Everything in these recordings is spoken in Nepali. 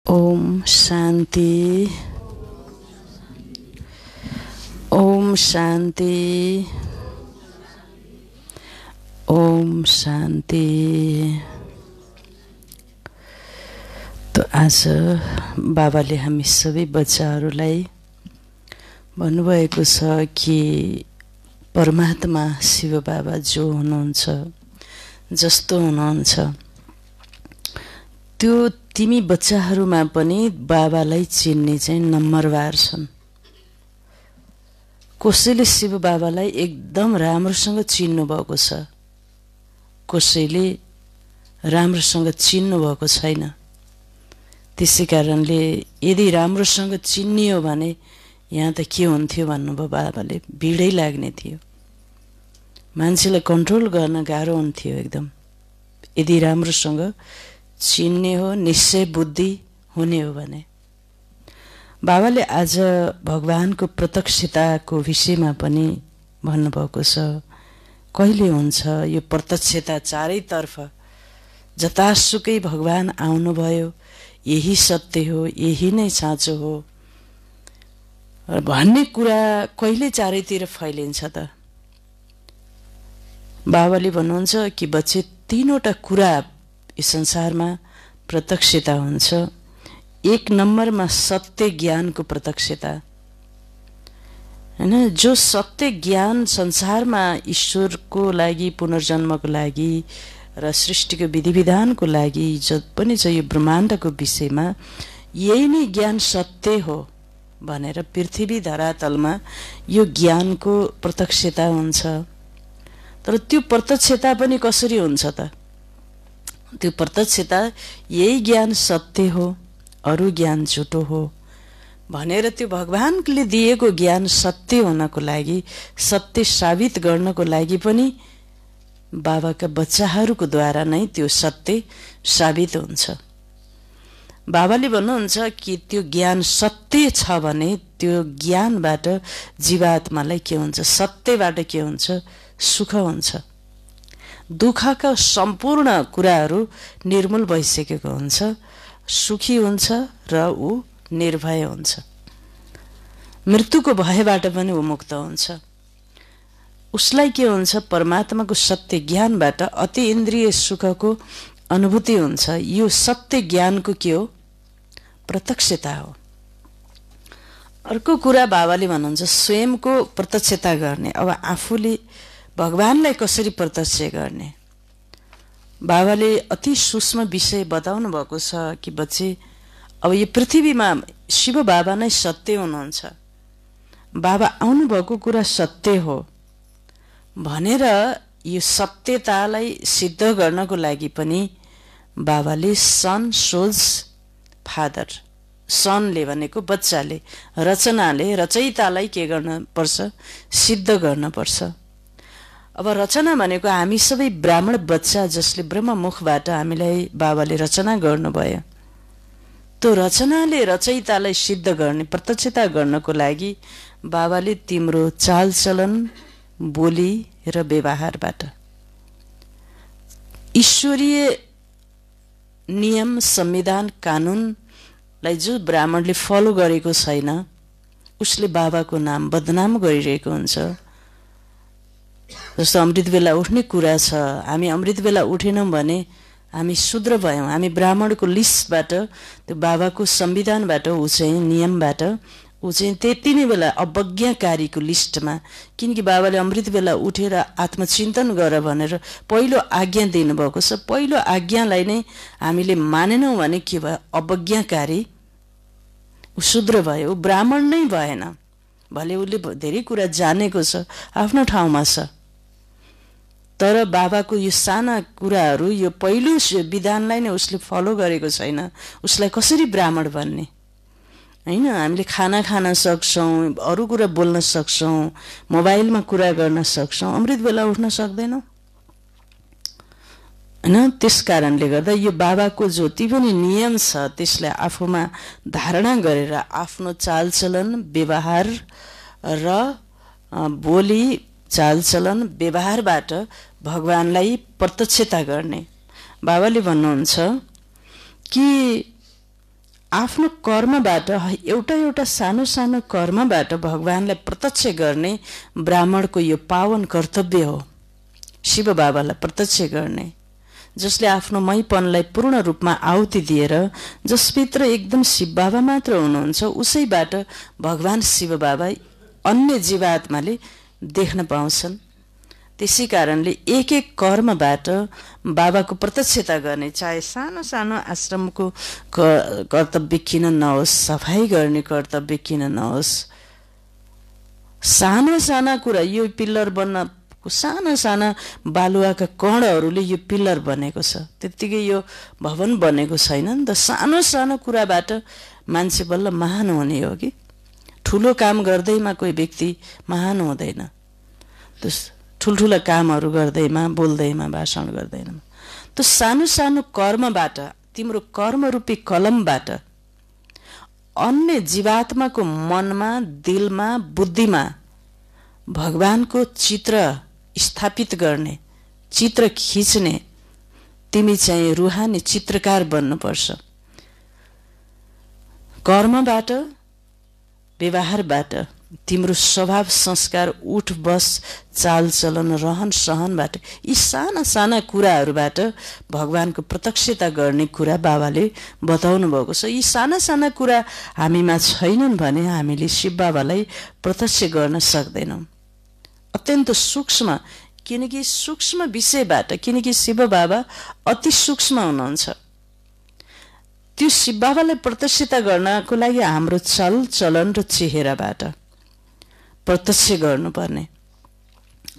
ओम शांति, ओम शांति, ओम शांति। तो आज बाबाले हामी सबै बच्चाहरूलाई भन्नुभएको छ कि परमात्मा शिव बाबा जो हुनुहुन्छ, जस्तो हुनुहुन्छ, त्यो तिमी बच्चाहरूमा पनि बाबालाई चिन्ने चाहिँ नम्बरवार छन्। कसैले शिव बाबालाई एकदम राम्रोसँग चिन्नु भएको छ, कसैले राम्रोसँग चिन्नु भएको छैन। त्यसै कारणले यदि राम्रोसँग चिन्नियो भने यहाँ त के हुन्थ्यो भन्नुभयो बाबाले, भिडै लाग्ने थियो, मान्छेलाई कन्ट्रोल गर्न गाह्रो हुन्थ्यो एकदम। यदि राम्रोसँग चिन्ने हो, निश्चय बुद्धि हुने हो भने। बाबाले आज भगवानको प्रत्यक्षताको विषयमा पनि भन्नुभएको छ। कहिले हुन्छ यो प्रत्यक्षता? चारैतर्फ जतासुकै भगवान आउनुभयो, यही सत्य हो, यही नै साँचो हो भन्ने कुरा कहिले चारैतिर फैलिन्छ त? बाबाले भन्नुहुन्छ कि बच्चे, तीनवटा कुरा यो संसारमा प्रत्यक्षता हुन्छ। एक नम्बरमा सत्य ज्ञानको प्रत्यक्षता, हैन? जो सत्य ज्ञान संसारमा ईश्वरको लागि, पुनर्जन्मको लागि र सृष्टिको विधि विधानको लागि जो पनि छ, यो ब्रह्माण्डको विषयमा यही नै ज्ञान सत्य हो भनेर पृथ्वी धरातलमा यो ज्ञानको प्रत्यक्षता हुन्छ। तर त्यो प्रत्यक्षता पनि कसरी हुन्छ त? त्यो प्रत्यक्षता यही ज्ञान सत्य हो, अरू ज्ञान झुटो हो भनेर त्यो भगवानले दिएको ज्ञान सत्य हुनको लागि, सत्य साबित गर्नको लागि पनि बाबाका बच्चाहरूको द्वारा नै त्यो सत्य साबित हुन्छ। बाबाले भन्नुहुन्छ कि त्यो ज्ञान सत्य छ भने त्यो ज्ञानबाट जीवात्मालाई के हुन्छ? सत्यबाट के हुन्छ? सुख हुन्छ। दुःखका सम्पूर्ण कुराहरू निर्मूल भइसकेको हुन्छ, सुखी हुन्छ र ऊ निर्भय हुन्छ। मृत्युको भयबाट पनि ऊ मुक्त हुन्छ। उसलाई के हुन्छ? परमात्माको सत्य ज्ञानबाट अति इन्द्रिय सुखको अनुभूति हुन्छ। यो सत्य ज्ञानको के हो? प्रत्यक्षता हो। अर्को कुरा बाबाले भन्नुहुन्छ स्वयंको प्रत्यक्षता गर्ने। अब आफूले भगवानलाई कसरी प्रत्यक्ष गर्ने? बाबाले अति सूक्ष्म विषय बताउनु भएको छ कि बच्चे, अब यो पृथ्वीमा शिव बाबा नै सत्य हुनुहुन्छ, बाबा आउनुभएको कुरा सत्य हो भनेर यो सत्यतालाई सिद्ध गर्नको लागि पनि बाबाले सन सोज फादर, सनले भनेको बच्चाले, रचनाले, रचयितालाई के गर्न पर्छ? सिद्ध गर्न पर्छ। अब रचना भनेको हामी सबै ब्राह्मण बच्चा जसले ब्रह्ममुखबाट हामीलाई बाबाले रचना गर्नुभयो। त्यो रचनाले रचयितालाई सिद्ध गर्ने, प्रत्यक्षता गर्नको लागि बाबाले तिम्रो चालचलन, बोली र व्यवहारबाट ईश्वरीय नियम, संविधान, कानुनलाई जो ब्राह्मणले फलो गरेको छैन उसले बाबाको नाम बदनाम गरिरहेको हुन्छ। जस्तो अमृत बेला उठ्ने कुरा छ, हामी अमृत बेला उठेनौँ भने हामी शूद्र भयौँ। हामी ब्राह्मणको लिस्टबाट, त्यो बाबाको संविधानबाट, ऊ चाहिँ नियमबाट, ऊ चाहिँ त्यति नै बेला अवज्ञाकारीको लिस्टमा, किनकि बाबाले अमृत बेला उठेर आत्मचिन्तन गर भनेर पहिलो आज्ञा दिनुभएको छ। पहिलो आज्ञालाई नै हामीले मानेनौँ भने के भयो? अवज्ञाकारी, ऊ शूद्र भयो, ऊ ब्राह्मण नै भएन। भले उसले धेरै कुरा जानेको छ, आफ्नो ठाउँमा छ, तर बाबाको यो साना कुराहरू, यो पहिलो विधानलाई नै उसले फलो गरेको छैन। उसलाई कसरी ब्राह्मण भन्ने? हैन? हामीले खाना खान सक्छौँ, अरू कुरा बोल्न सक्छौँ, मोबाइलमा कुरा गर्न सक्छौँ, अमृत बेला उठ्न सक्दैनौँ, हैन? त्यस कारणले गर्दा यो बाबाको जति पनि नियम छ त्यसलाई आफूमा धारणा गरेर आफ्नो चालचलन, व्यवहार र बोली, चालचलन, व्यवहारबाट भगवानलाई प्रत्यक्षता गर्ने। बाबाले भन्नुहुन्छ कि आफ्नो कर्मबाट एउटा एउटा सानो सानो कर्मबाट भगवानलाई प्रत्यक्ष गर्ने ब्राह्मणको यो पावन कर्तव्य हो। शिव बाबालाई प्रत्यक्ष गर्ने, जसले आफ्नो मैपनलाई पूर्ण रूपमा आहुति दिएर, जसभित्र एकदम शिव बाबा मात्र हुनुहुन्छ, उसैबाट भगवान शिव बाबा अन्य जीवात्माले देख्न पाउँछन्। त्यसै कारणले एक एक कर्मबाट बाबाको प्रत्यक्षता गर्ने, चाहे सानो सानो आश्रमको कर्तव्य किन नहोस्, सफाई गर्ने कर्तव्य किन नहोस्, साना साना कुरा, यो पिल्लर बन्न साना साना बालुवाका कणहरूले यो पिल्लर बनेको छ, त्यत्तिकै यो भवन बनेको छैन नि त। सानो सानो कुराबाट मान्छे बल्ल महान हुने हो कि ठुलो काम गर्दैमा कोही व्यक्ति महान हुँदैन। ठुल्ठुला कामहरू गर्दैमा, बोल्दैमा, भाषण गर्दैमा, त सानो सानो कर्मबाट, तिम्रो कर्मरूपी कलमबाट अन्य जीवात्माको मनमा, दिलमा, बुद्धिमा भगवानको चित्र स्थापित गर्ने, चित्र खिच्ने, तिमी चाहिँ रुहानी चित्रकार बन्नुपर्छ। कर्मबाट, व्यवहारबाट, तिम्रो स्वभाव, संस्कार, उठ बस, चालचलन, रहन सहनबाट, यी साना साना कुराहरूबाट भगवानको प्रत्यक्षता गर्ने कुरा बाबाले बताउनु भएको छ। यी साना साना कुरा हामीमा छैनन् भने हामीले शिव बाबालाई प्रत्यक्ष गर्न सक्दैनौँ। अत्यन्त सूक्ष्म, किनकि सूक्ष्म विषयबाट, किनकि शिव बाबा अति सूक्ष्म हुनुहुन्छ, त्यो शिव बाबालाई प्रत्यक्षता गर्नको लागि हाम्रो चलचलन र चेहराबाट प्रत्यक्ष गर्नुपर्ने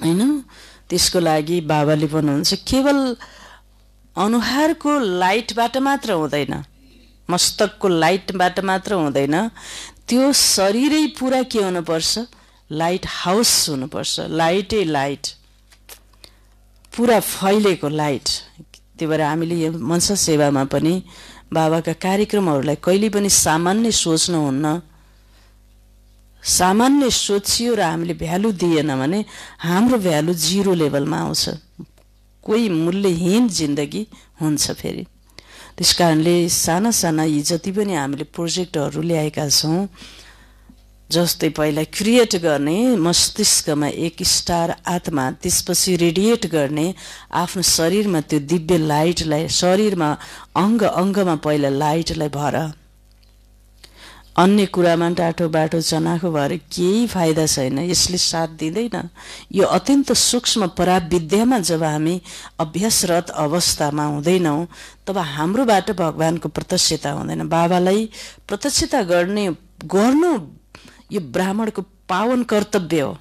होइन। त्यसको लागि बाबाले भन्नुहुन्छ केवल अनुहारको लाइटबाट मात्र हुँदैन, मस्तकको लाइटबाट मात्र हुँदैन, त्यो शरीरै पुरा के हुनुपर्छ, लाइट हाउस हुनुपर्छ। लाइटै लाइट, पुरा फैलेको लाइट। त्यही भएर हामीले यो मनसा सेवामा पनि बाबाका कार्यक्रमहरूलाई कहिले पनि सामान्य सोच्नुहुन्न। सामान्य सोचियो र हामीले भ्यालु दिएन भने हाम्रो भ्यालु 0 लेभलमा आउँछ, कोही मूल्यहीन जिन्दगी हुन्छ फेरि। त्यस कारणले साना साना यी जति पनि हामीले प्रोजेक्टहरू ल्याएका छौँ, जस्तै पहिला क्रिएट गर्ने मस्तिष्कमा एक स्टार आत्मा, त्यसपछि रेडिएट गर्ने आफ्नो शरीरमा त्यो दिव्य लाइटलाई, शरीरमा अङ्ग अङ्गमा पहिला लाइटलाई भर। अन्य कुरामा टाटो बाटो चनाखो भएर केही फाइदा छैन, यसले साथ दिँदैन। यो अत्यन्त सूक्ष्म पराविद्यामा जब हामी अभ्यासरत अवस्थामा हुँदैनौँ तब हाम्रोबाट भगवानको प्रत्यक्षता हुँदैन। बाबालाई प्रत्यक्षता गर्नु यो ब्राह्मणको पावन कर्तव्य हो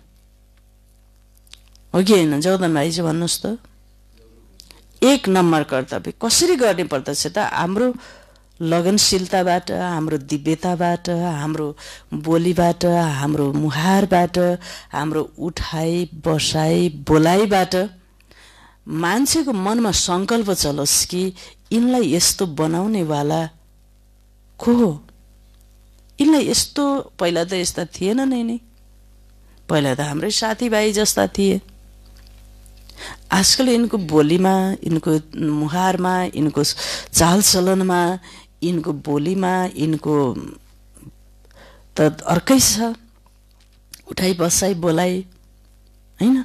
कि होइन? जौदन भाइ चाहिँ भन्नुहोस् त, 1 नम्बर कर्तव्य। कसरी गर्ने प्रत्यक्षता? हाम्रो लगनशीलताबाट, हाम्रो दिव्यताबाट, हाम्रो बोलीबाट, हाम्रो मुहारबाट, हाम्रो उठाइ बसाइ बोलाइबाट मान्छेको मनमा सङ्कल्प चलोस् कि यिनलाई यस्तो बनाउनेवाला को हो? यिनलाई यस्तो, पहिला त यस्ता थिएन नै, पहिला त हाम्रै साथीभाइ जस्ता थिए। आजकल यिनको बोलीमा, यिनको मुहारमा, यिनको चालचलनमा, यिनको बोलीमा, यिनको त अर्कै छ, उठाइ बसाइ बोलाइ होइन।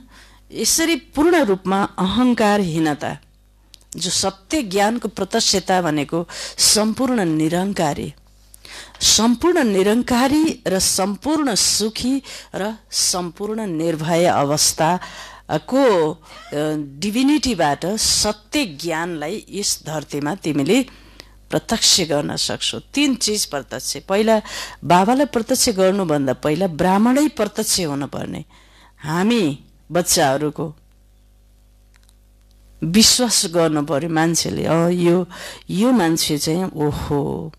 यसरी पूर्ण रूपमा अहङ्कारहीनता, जो सत्य ज्ञानको प्रत्यक्षता भनेको सम्पूर्ण निरङ्कारी, सम्पूर्ण निरङ्कारी र सम्पूर्ण सुखी र सम्पूर्ण निर्भय अवस्थाको डिभिनिटीबाट सत्य ज्ञानलाई यस धरतीमा तिमीले प्रत्यक्ष गर्न सक्छौ। 3 चिज प्रत्यक्ष। पहिला बाबालाई प्रत्यक्ष गर्नुभन्दा पहिला ब्राह्मणै प्रत्यक्ष हुनुपर्ने। हामी बच्चाहरूको विश्वास गर्नु पर्यो मान्छेले, यो मान्छे चाहिँ ओहो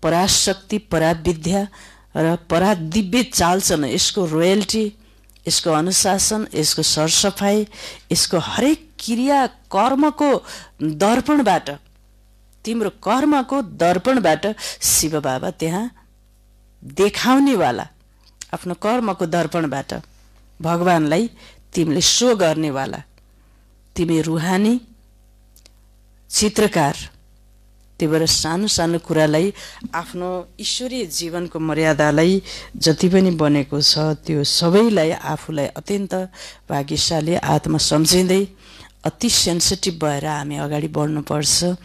पराशक्ति, पराविद्या र परादिव्य चालचलन, यसको रोयल्टी, यसको अनुशासन, यसको सरसफाइ, यसको हरेक क्रिया कर्मको दर्पणबाट, तिम्रो कर्मको दर्पणबाट शिव बाबा त्यहाँ देखाउनेवाला, आफ्नो कर्मको दर्पणबाट भगवानलाई तिमीले सो गर्नेवाला, तिमी रुहानी चित्रकार, त्यही भएर सानो सानो कुरालाई आफ्नो ईश्वरीय जीवनको मर्यादालाई जति पनि बनेको छ त्यो सबैलाई आफूलाई अत्यन्त भाग्यशाली आत्मा सम्झिँदै अति सेन्सिटिभ भएर हामी अगाडि बढ्नुपर्छ।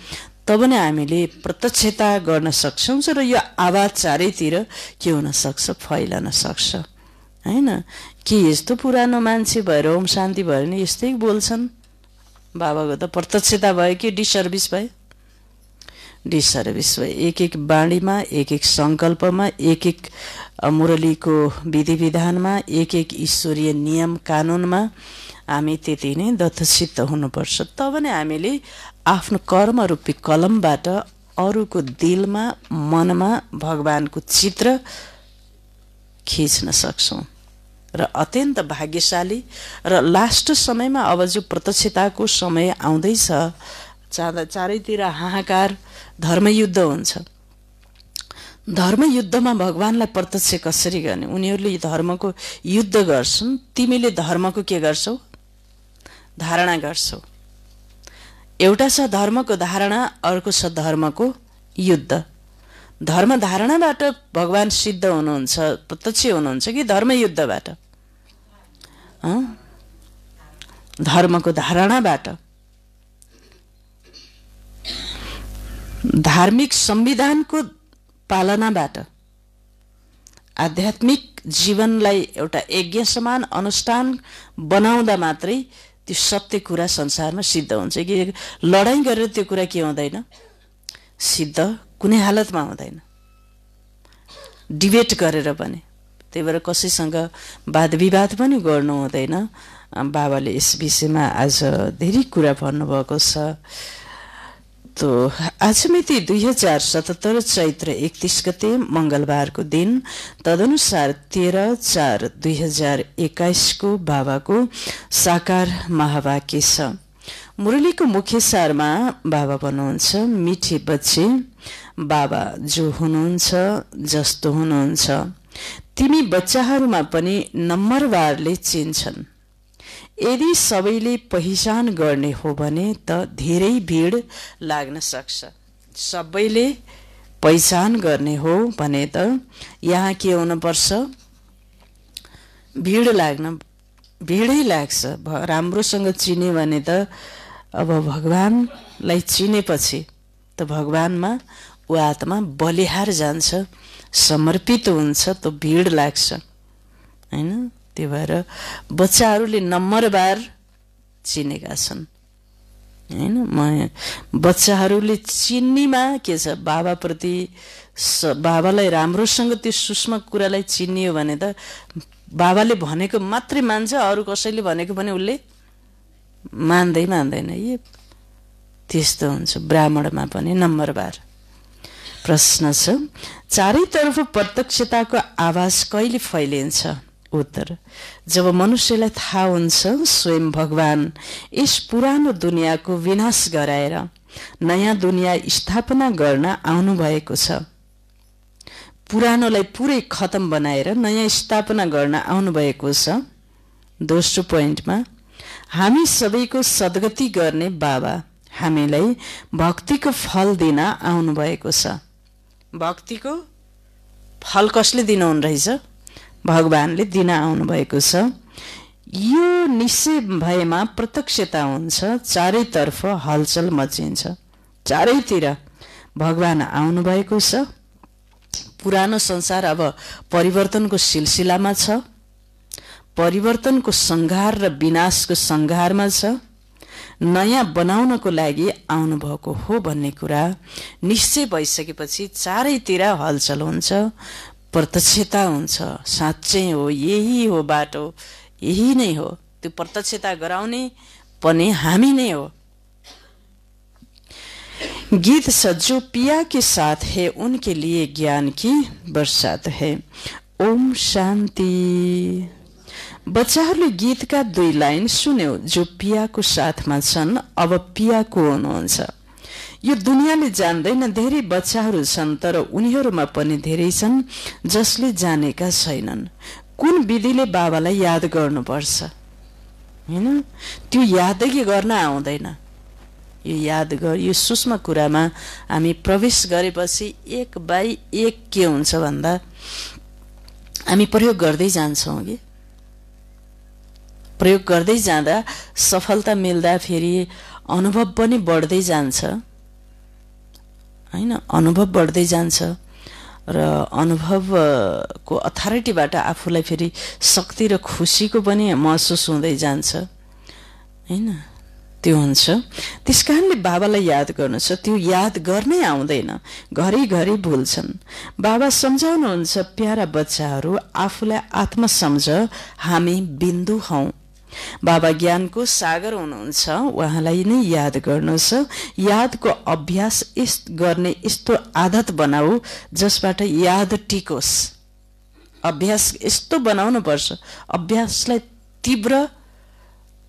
तब नै हामीले प्रत्यक्षता गर्न सक्छौँ र यो आवाज चारैतिर के हुन सक्छ, फैलन सक्छ हैन। के यस्तो पुरानो मान्छे भएर ओम शान्ति भएर नि यस्तै बोल्छन्, बाबाको त प्रत्यक्षता भयो कि डिसर्भिस भयो? डिसर्भिस भयो। एक एक बाणीमा, एक एक सङ्कल्पमा, एक एक मुरलीको विधि विधानमा, एक एक ईश्वरीय नियम कानुनमा हामी त्यति नै दत्तचित्त हुनुपर्छ। तब नै हामीले आफ्नो कर्म रूपी कलमबाट अरूको दिलमा मनमा भगवानको चित्र खिच्न सक्छौँ र अत्यन्त भाग्यशाली। र लास्ट समयमा अब जो प्रत्यक्षताको समय आउँदैछ, चारैतिर हाहाकार, धर्मयुद्ध हुन्छ। धर्मयुद्धमा भगवानलाई प्रत्यक्ष कसरी गर्ने? उनीहरूले धर्मको युद्ध गर्छन्, तिमीले धर्मको के गर्छौ? धारणा गर्छौ। एउटा छ धर्मको धारणा, अर्को छ धर्मको युद्ध। धर्म धारणाबाट भगवान सिद्ध हुनुहुन्छ, प्रत्यक्ष हुनुहुन्छ कि धर्मयुद्धबाट? धर्मको धारणाबाट, धार्मिक संविधानको पालनाबाट, आध्यात्मिक जीवनलाई एउटा यज्ञ समान अनुष्ठान बनाउँदा मात्रै त्यो सत्य कुरा संसारमा सिद्ध हुन्छ। कि लडाईँ गरेर त्यो कुरा के हुँदैन? सिद्ध कुनै हालतमा हुँदैन, डिबेट गरेर पनि। त्यही भएर कसैसँग वाद विवाद पनि गर्नु हुँदैन। बाबाले यस विषयमा आज धेरै कुरा भन्नुभएको छ। तो आज मिति 2077 चैत्र 31 गते मंगलबारको दिन, तदनुसार 13/4/2021 को बाबाको साकार महावाक्य छ। मुरलीको मुख्य सारमा बाबा भन्नुहुन्छ, मिठी बच्चे, बाबा जो हुनुहुन्छ जस्तो हुनुहुन्छ, तिमी बच्चाहरूमा पनि नम्बरवारले चिन्छन्। यदि सबैले पहिचान गर्ने हो भने त धेरै भीड लाग्न सक्छ। सबैले पहिचान गर्ने हो भने त यहाँ के हुनुपर्छ? भीडै लाग्छ। राम्रोसँग चिन्यो भने त अब भगवानलाई चिनेपछि त भगवानमा ऊ आत्मा बलिहार जान्छ, समर्पित हुन्छ, त भीड लाग्छ हैन। त्यही भएर बच्चाहरूले नम्बरवार चिनेका छन् हैन। बच्चाहरूले चिन्नेमा के छ? बाबाप्रति, बाबालाई राम्रोसँग त्यो सूक्ष्म कुरालाई चिनियो भने त बाबाले भनेको मात्रै मान्छ, अरू कसैले भनेको पनि उसले मान्दैन। यो त्यस्तो हुन्छ। ब्राह्मणमा पनि नम्बरवार। प्रश्न छ, चारैतर्फ प्रत्यक्षताको आवाज कहिले फैलिन्छ? उत्तर, जब मनुष्यलाई थाहा हुन्छ स्वयं भगवान यस पुरानो दुनियाँको विनाश गराएर नयाँ दुनियाँ स्थापना गर्न आउनु भएको छ। पुरानोलाई पुरै खत्म बनाएर नयाँ स्थापना गर्न आउनु भएको छ। दोस्रो पोइन्टमा, हामी सबैको सद्गति गर्ने बाबा हामीलाई भक्तिको फल दिन आउनु भएको छ। भक्तिको फल कसले दिनुहुने रहेछ? भगवानले दिन आउनु भएको छ। यो निश्चय भएमा प्रत्यक्षता हुन्छ, चारैतर्फ हलचल मचिन्छ। चारैतिर भगवान आउनु भएको छ। पुरानो संसार अब परिवर्तनको सिलसिलामा छ, परिवर्तनको संहार र विनाशको संहारमा छ। नयाँ बनाउनको लागि आउनुभएको हो भन्ने कुरा निश्चय भइसकेपछि चारैतिर हलचल हुन्छ, प्रत्यक्षता हुन्छ। साँच्चै हो, यही हो बाटो, यही नै हो। त्यो प्रत्यक्षता गराउने पनि हामी नै हो। गीत छ, जो पिया के साथ है उनके लिए ज्ञान की बरसात है। ओम शान्ति। बच्चाहरूले गीतका 2 लाइन सुन्यो, जो पियाको साथमा छन् अब पिया को हुनुहुन्छ। यो दुनियाँले जान्दैन। धेरै बच्चाहरू छन्, तर उनीहरूमा पनि धेरै छन् जसले जानेका छैनन् कुन विधिले बाबालाई याद गर्नुपर्छ हैन। त्यो यादै गर्न आउँदैन। यो याद गर, यो सूक्ष्म कुरामा हामी प्रवेश गरेपछि 1/1 के हुन्छ भन्दा हामी प्रयोग गर्दै जान्छौँ कि प्रयोग गर्दै जाँदा सफलता मिल्दा फेरि अनुभव पनि बढ्दै जान्छ हैन, अनुभव बढ्दै जान्छ र अनुभवको अथोरिटीबाट आफूलाई फेरि शक्ति र खुसीको पनि महसुस हुँदै जान्छ हैन, त्यो हुन्छ। त्यसकारणले बाबालाई याद गर्नु छ, त्यो याद गर्नै आउँदैन, घरिघरि भुल्छन्। बाबा सम्झाउनुहुन्छ, प्यारा बच्चाहरू आफूलाई आत्मा सम्झ, हामी बिन्दु हौं। बाबा ज्ञानको सागर हुनुहुन्छ, उहाँलाई नै याद गर्नुहोस्। यादको अभ्यास गर्ने यस्तो आदत बनाऊ जसबाट याद टिकोस्। अभ्यास यस्तो बनाउनु पर्छ, अभ्यासलाई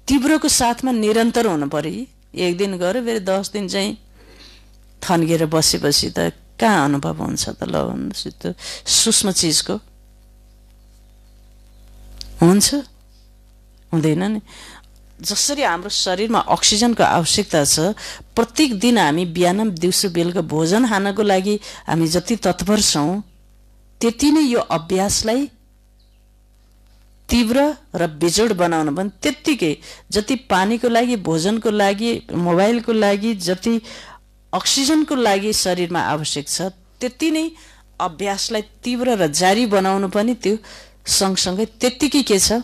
तीव्रको साथमा निरन्तर हुनु पर्यो। एक दिन गऱ्यो फेरि 10 दिन चाहिँ थन्केर बसेपछि त कहाँ अनुभव हुन्छ त? ल भन्नुहोस्, त्यो सूक्ष्म चिजको हुन्छ हुँदैन नि। जसरी हाम्रो शरीरमा अक्सिजनको आवश्यकता छ, प्रत्येक दिन हामी बिहान दिउँसो बेलुका भोजन खानको लागि हामी जति तत्पर छौं, त्यति नै यो अभ्यासलाई तीव्र र बेजोड बनाउन पनि त्यत्तिकै। जति पानीको लागि, भोजनको लागि, मोबाइलको लागि, जति अक्सिजनको लागि शरीरमा आवश्यक छ, त्यति नै अभ्यासलाई तीव्र र जारी बनाउनु पनि त्यो सँगसँगै त्यत्तिकै के छ,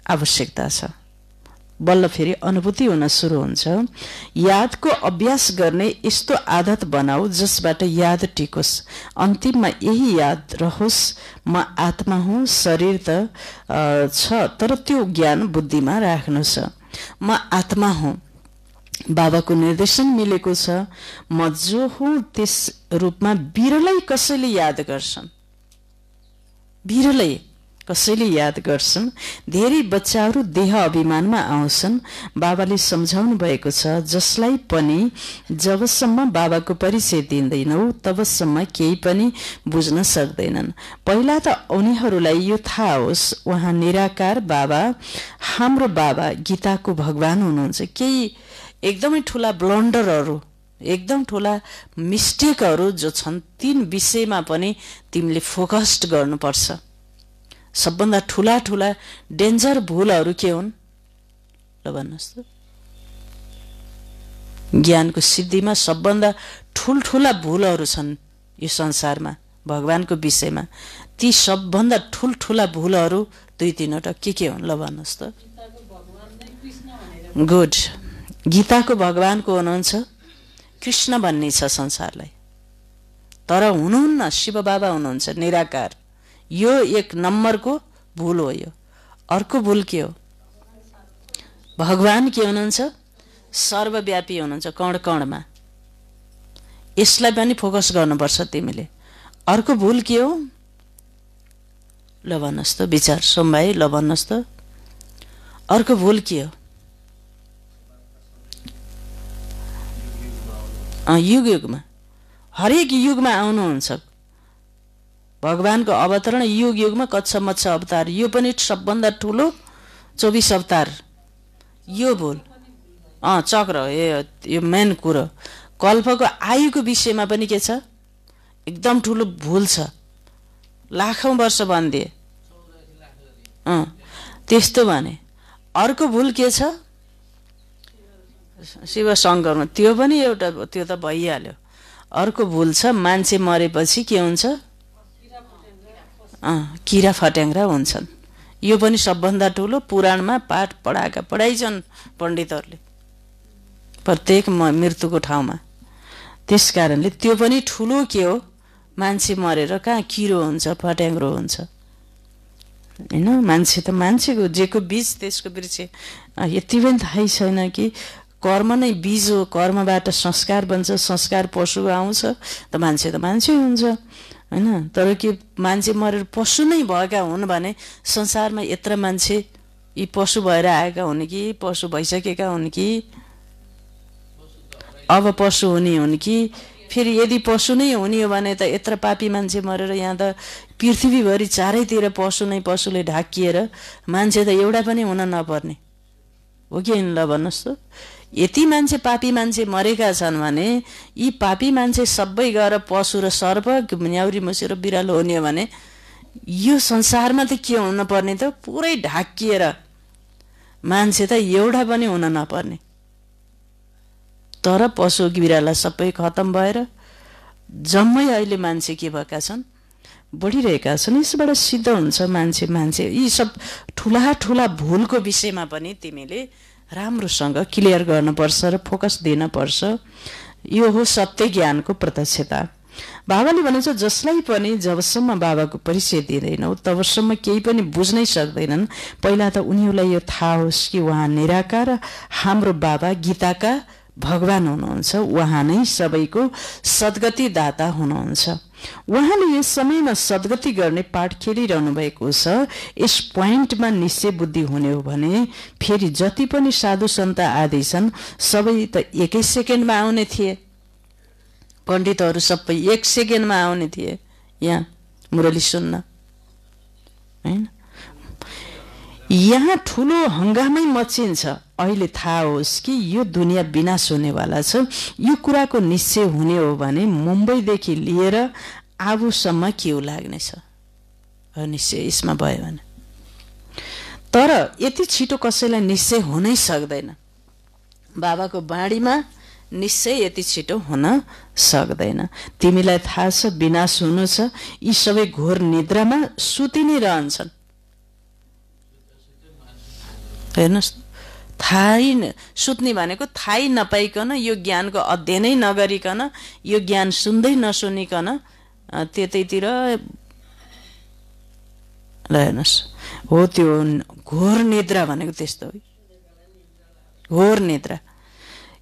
आवश्यकता छ। बल्ल फेरि अनुभूति हुन सुरु हुन्छ। यादको अभ्यास गर्ने यस्तो आदत बनाऊ जसबाट याद टिकोस्। अन्तिममा यही याद रहोस्, म आत्मा हुँ, शरीर त छ, तर त्यो ज्ञान बुद्धिमा राख्नु छ। म आत्मा हुँ, बाबाको निर्देशन मिलेको छ। म जो हुँ त्यस रूपमा बिरलै कसैले याद गर्छन्, बिरलै कसैले याद गर्छन्। धेरै बच्चाहरू देह अभिमानमा आउँछन्। बाबाले सम्झाउनु भएको छ, जसलाई पनि जबसम्म बाबाको परिचय दिँदैनौ तबसम्म केही पनि बुझ्न सक्दैनन्। पहिला त उनीहरूलाई यो थाहा होस्, उहाँ निराकार बाबा, हाम्रो बाबा गीताको भगवान हुनुहुन्छ। केही एकदमै ठूला ब्लन्डरहरू, एकदम ठूला मिस्टेकहरू जो छन्, तीन विषयमा पनि तिमीले फोकस्ड गर्नुपर्छ। सबभन्दा ठूला ठूला डेन्जर भूलहरू के हुन् ल भन्नुहोस् त? ज्ञानको सिद्धिमा सबभन्दा ठूलठूला भूलहरू छन् यो संसारमा भगवानको विषयमा। ती सबभन्दा ठूलठूला भूलहरू 2-3वटा के हुन् ल भन्नुहोस् त? गुड, गीताको भगवान को हुनुहुन्छ? कृष्ण भन्ने छ संसारलाई, तर हुनुहुन्न, शिव बाबा हुनुहुन्छ निराकार। यो 1 नम्बरको भूल हो। यो अर्को भूल के हो? भगवान के हुनुहुन्छ? सर्वव्यापी हुनुहुन्छ, कण कणमा। यसलाई पनि फोकस गर्नुपर्छ तिमीले। अर्को भूल के हो ल भन्नुहोस् त? विचार सोमभाइ ल भन्नुहोस् त? अर्को भूल के हो? युग युगमा, हरेक युगमा आउनुहुन्छ भगवानको अवतरण। युग युगमा कच्छ मच्छ अवतार, यो पनि सबभन्दा ठूलो 24 अवतार। यो भूल चक्र, यो मेन कुरो। कल्पको आयुको विषयमा पनि के छ? एकदम ठूलो भूल छ। लाखौं वर्ष भनिदिए त्यस्तो भने। अर्को भूल के छ? शिव शङ्करमा, त्यो पनि एउटा, त्यो त भइहाल्यो। अर्को भूल छ, मान्छे मरेपछि के हुन्छ? किरा फट्याङ्ग्रा हुन्छन्। यो पनि सबभन्दा ठूलो। पुराणमा पाठ पढाइछन् पण्डितहरूले प्रत्येक मृत्युको ठाउँमा। त्यसकारणले त्यो पनि ठूलो के हो? मान्छे मरेर कहाँ किरो हुन्छ, फट्याङ्ग्रो हुन्छ हैन? मान्छे त मान्छेको जेको बीज त्यसको वृक्ष। यति पनि थाहै छैन कि कर्म नै बीज हो, कर्मबाट संस्कार बन्छ, संस्कार पशु आउँछ त मान्छे हुन्छ हैन? तर के मान्छे मरेर पशु नै भएका हुन् भने संसारमा यत्र मान्छे यी पशु भएर आएका हुन् कि पशु भइसकेका हुन् कि अब पशु हुन् कि? फेरि यदि पशु नै हुने हो भने त यत्र पापी मान्छे मरेर यहाँ त पृथ्वीभरि चारैतिर पशुले ढाकिएर मान्छे त एउटा पनि हुन नपर्ने हो कि ल भन्नुहोस् त? यति मान्छे पापी मान्छे मरेका छन् भने यी पापी मान्छे सबै गएर पशु र सर्प न्याउरी मुसी र बिरालो हुने भने यो संसारमा त के हुन पर्ने त पुरै ढाकिएर मान्छे त एउटा पनि हुन नपर्ने। तर पशु बिराला सबै खतम भएर जम्मै अहिले मान्छे के भएका छन्, बढिरहेका छन्। यसबाट सिद्ध हुन्छ मान्छे यी सब ठुला ठुला भुलको विषयमा पनि तिमीले राम्रोसँग क्लियर गर्नुपर्छ र फोकस दिनुपर्छ। यो हो सत्य ज्ञानको प्रत्यक्षता। बाबाले भनेछ जसलाई पनि जबसम्म बाबाको परिचय दिँदैनौ तबसम्म केही पनि बुझ्नै सक्दैनन्। पहिला त उनीहरूलाई यो थाहा होस् कि उहाँ निराकार हाम्रो बाबा गीताका भगवान हुनुहुन्छ, उहाँ नै सबैको सद्गति दाता हुनुहुन्छ। उहाँले यस समयमा सद्गति गर्ने पाठ खेलिरहनु भएको छ। यस पोइन्टमा निश्चय बुद्धि हुने हो भने फेरि जति पनि साधु सन्त आदि छन् सबै त एकै सेकेन्डमा आउने थिए। पण्डितहरू सबै 1 सेकेन्डमा आउने थिए यहाँ मुरली सुन्न, हैन? यहाँ ठुलो हंगामै मचिन्छ। अहिले थाहा होस् कि यो दुनियाँ विनाश हुनेवाला छ। यो कुराको निश्चय हुने हो भने मुम्बईदेखि लिएर आबुसम्म क्यू लाग्नेछ, निश्चय यसमा भयो भने। तर यति छिटो कसैलाई निश्चय हुनै सक्दैन। बाबाको बाणीमा निश्चय यति छिटो हुन सक्दैन। तिमीलाई थाहा छ विनाश हुनु छ, यी सबै घोर निद्रामा सुति नै रहन्छन्। हेर्नुहोस्, थाहै सुत्ने भनेको थाहै नपाइकन यो ज्ञानको अध्ययनै नगरिकन यो ज्ञान सुन्दै नसुनिकन त्यतैतिर हेर्नुहोस्, हो त्यो घोर निद्रा भनेको त्यस्तो हो, घोर निद्रा।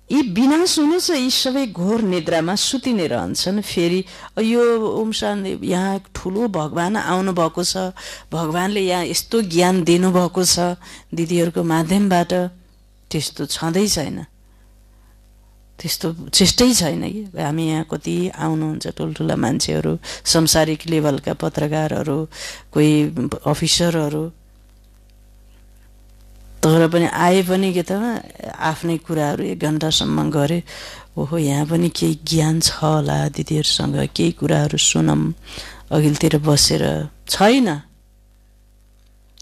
यी विनाश हुनु छ, यी सबै घोर निद्रामा सुति नै रहन्छन्। फेरि यो ओम शान्ति यहाँ ठुलो भगवान आउनु भएको छ, भगवानले यहाँ यस्तो ज्ञान दिनुभएको छ दिदीहरूको माध्यमबाट, त्यस्तो छँदै छैन, त्यस्तो चेष्टै छैन कि। हामी यहाँ कति आउनुहुन्छ ठुल्ठुला मान्छेहरू, संसारिक लेभलका पत्रकारहरू, कोही अफिसरहरू, तर पनि आए पनि के त आफ्नै कुराहरू 1 घण्टासम्म गरे। ओहो यहाँ पनि केही ज्ञान छ होला, दिदीहरूसँग केही कुराहरू सुनौँ, अघिल्तिर बसेर छैन।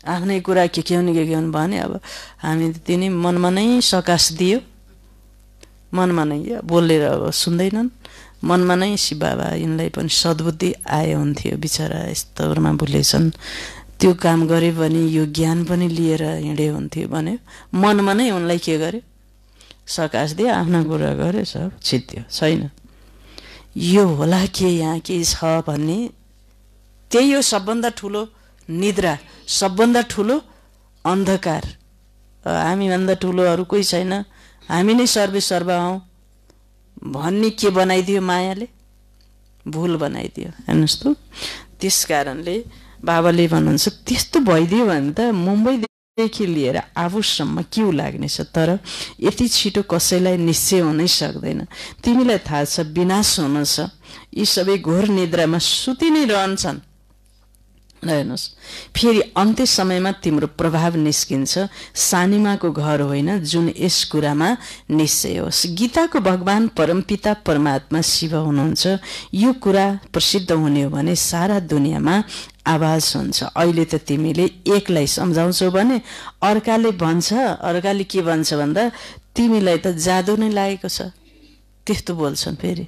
आफ्नै कुरा के हुने भने अब हामी तिनी मनमा नै सकाश दियो, मनमा नै बोलेर अब सुन्दैनन्, मनमा नै शिव बाबा यिनलाई पनि सद्बुद्धि आए हुन्थ्यो, बिचरा यस्तोमा भुलेछन्, त्यो काम गरे भने यो ज्ञान पनि लिएर हिँडे हुन्थ्यो भने मनमा नै उनलाई के गरे, सकाश दिए, आफ्ना कुरा गरे, सब छित्यो। छैन यो होला के यहाँ के छ भन्ने, त्यही हो सबभन्दा ठुलो निद्रा, सबभन्दा ठुलो अन्धकार। हामीभन्दा ठुलो अरू कोही छैन, हामी नै सर्वे सर्व हौँ भन्ने के बनाइदियो मायाले, भुल बनाइदियो। हेर्नुहोस् त, त्यस कारणले बाबाले भन्नुहुन्छ त्यस्तो भइदियो भने त मुम्बईदेखि लिएर आबुसम्म क्यू लाग्नेछ। तर यति छिटो कसैलाई निश्चय हुनै सक्दैन। तिमीलाई थाहा छ विनाश हुनु छ, यी सबै घोर निद्रामा सुति नै रहन्छन्। हेर्नुहोस्, फेरि अन्त्य समयमा तिम्रो प्रभाव निस्किन्छ, सानिमाको घर होइन जुन यस कुरामा निश्चय होस्। गीताको भगवान परमपिता परमात्मा शिव हुनुहुन्छ। यो कुरा प्रसिद्ध हुने हो भने सारा दुनियाँमा आवाज हुन्छ। अहिले त तिमीले एकलाई सम्झाउँछौ भने अर्काले भन्छ, अर्काले के भन्छ भन्दा तिमीलाई त जादु नै लागेको छ, त्यस्तो बोल्छन् फेरि,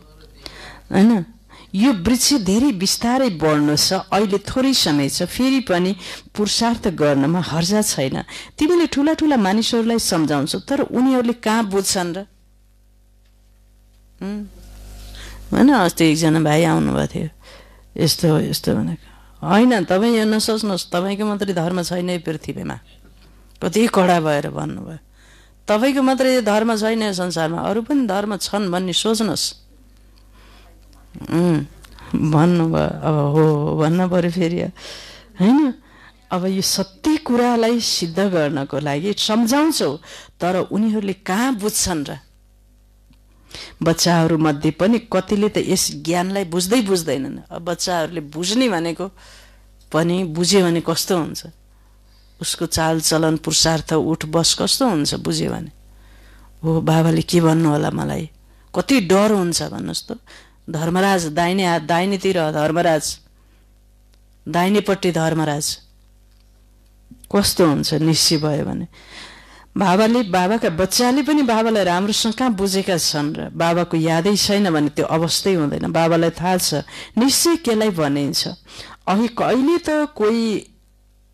हैन? यो वृक्ष धेरै बिस्तारै बढ्नु छ, अहिले थोरै समय छ, फेरि पनि पुरुषार्थ गर्नमा हर्जा छैन। तिमीले ठुला ठुला मानिसहरूलाई सम्झाउँछौ, तर उनीहरूले कहाँ बुझ्छन् र? होइन, अस्ति एकजना भाइ आउनुभएको थियो, यस्तो हो यस्तो भनेको होइन, तपाईँ हेर्न सोच्नुहोस्, तपाईँको मात्रै धर्म छैन यो पृथ्वीमा, कति कडा भएर भन्नुभयो। तपाईँको मात्रै धर्म छैन यो संसारमा, अरू पनि धर्म छन् भन्ने सोच्नुहोस् भन्नुभयो। अब हो भन्न पर्यो फेरि, होइन? अब यो सत्य कुरालाई सिद्ध गर्नको लागि सम्झाउँछौ, तर उनीहरूले कहाँ बुझ्छन् र? बच्चाहरू मध्ये पनि कतिले त यस ज्ञानलाई बुझ्दैनन्। अब बच्चाहरूले बुझ्ने भनेको पनि बुझ्यो भने कस्तो हुन्छ, उसको चाल चलन पुरुषार्थ उठ बस कस्तो हुन्छ बुझ्यो भने, हो बाबाले के भन्नु होला मलाई, कति डर हुन्छ भन्नुहोस् त। धर्मराज दाहिने हात दाहिनेतिर धर्मराज, दाहिनेपट्टि धर्मराज, कस्तो हुन्छ निश्चय भयो भने। बाबाले बाबाका बच्चाले पनि बाबालाई राम्रोसँग कहाँ बुझेका छन् र बाबाको यादै छैन भने त्यो अवस्थै हुँदैन। बाबालाई थाहा छ निश्चय केलाई भनिन्छ। अघि कहिले त कोही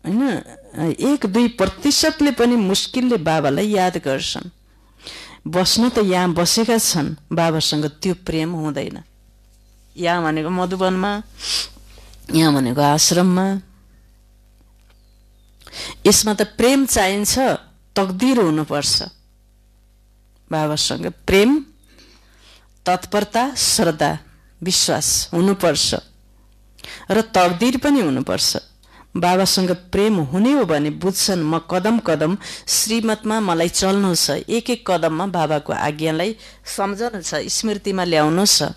होइन 1-2% पनि मुस्किलले बाबालाई याद गर्छन्। बस्न त यहाँ बसेका छन्, बाबासँग त्यो प्रेम हुँदैन। यहाँ भनेको मधुवनमा, यहाँ भनेको आश्रममा। यसमा त प्रेम चाहिन्छ, तकदीर हुनुपर्छ। बाबासँग प्रेम, तत्परता, श्रद्धा, विश्वास हुनुपर्छ र तकदीर पनि हुनुपर्छ। बाबासँग प्रेम हुने हो भने बुझ्छन् म कदम कदम श्रीमतमा मलाई चल्नु छ, एक कदममा बाबाको आज्ञालाई सम्झनु छ, स्मृतिमा ल्याउनु छ।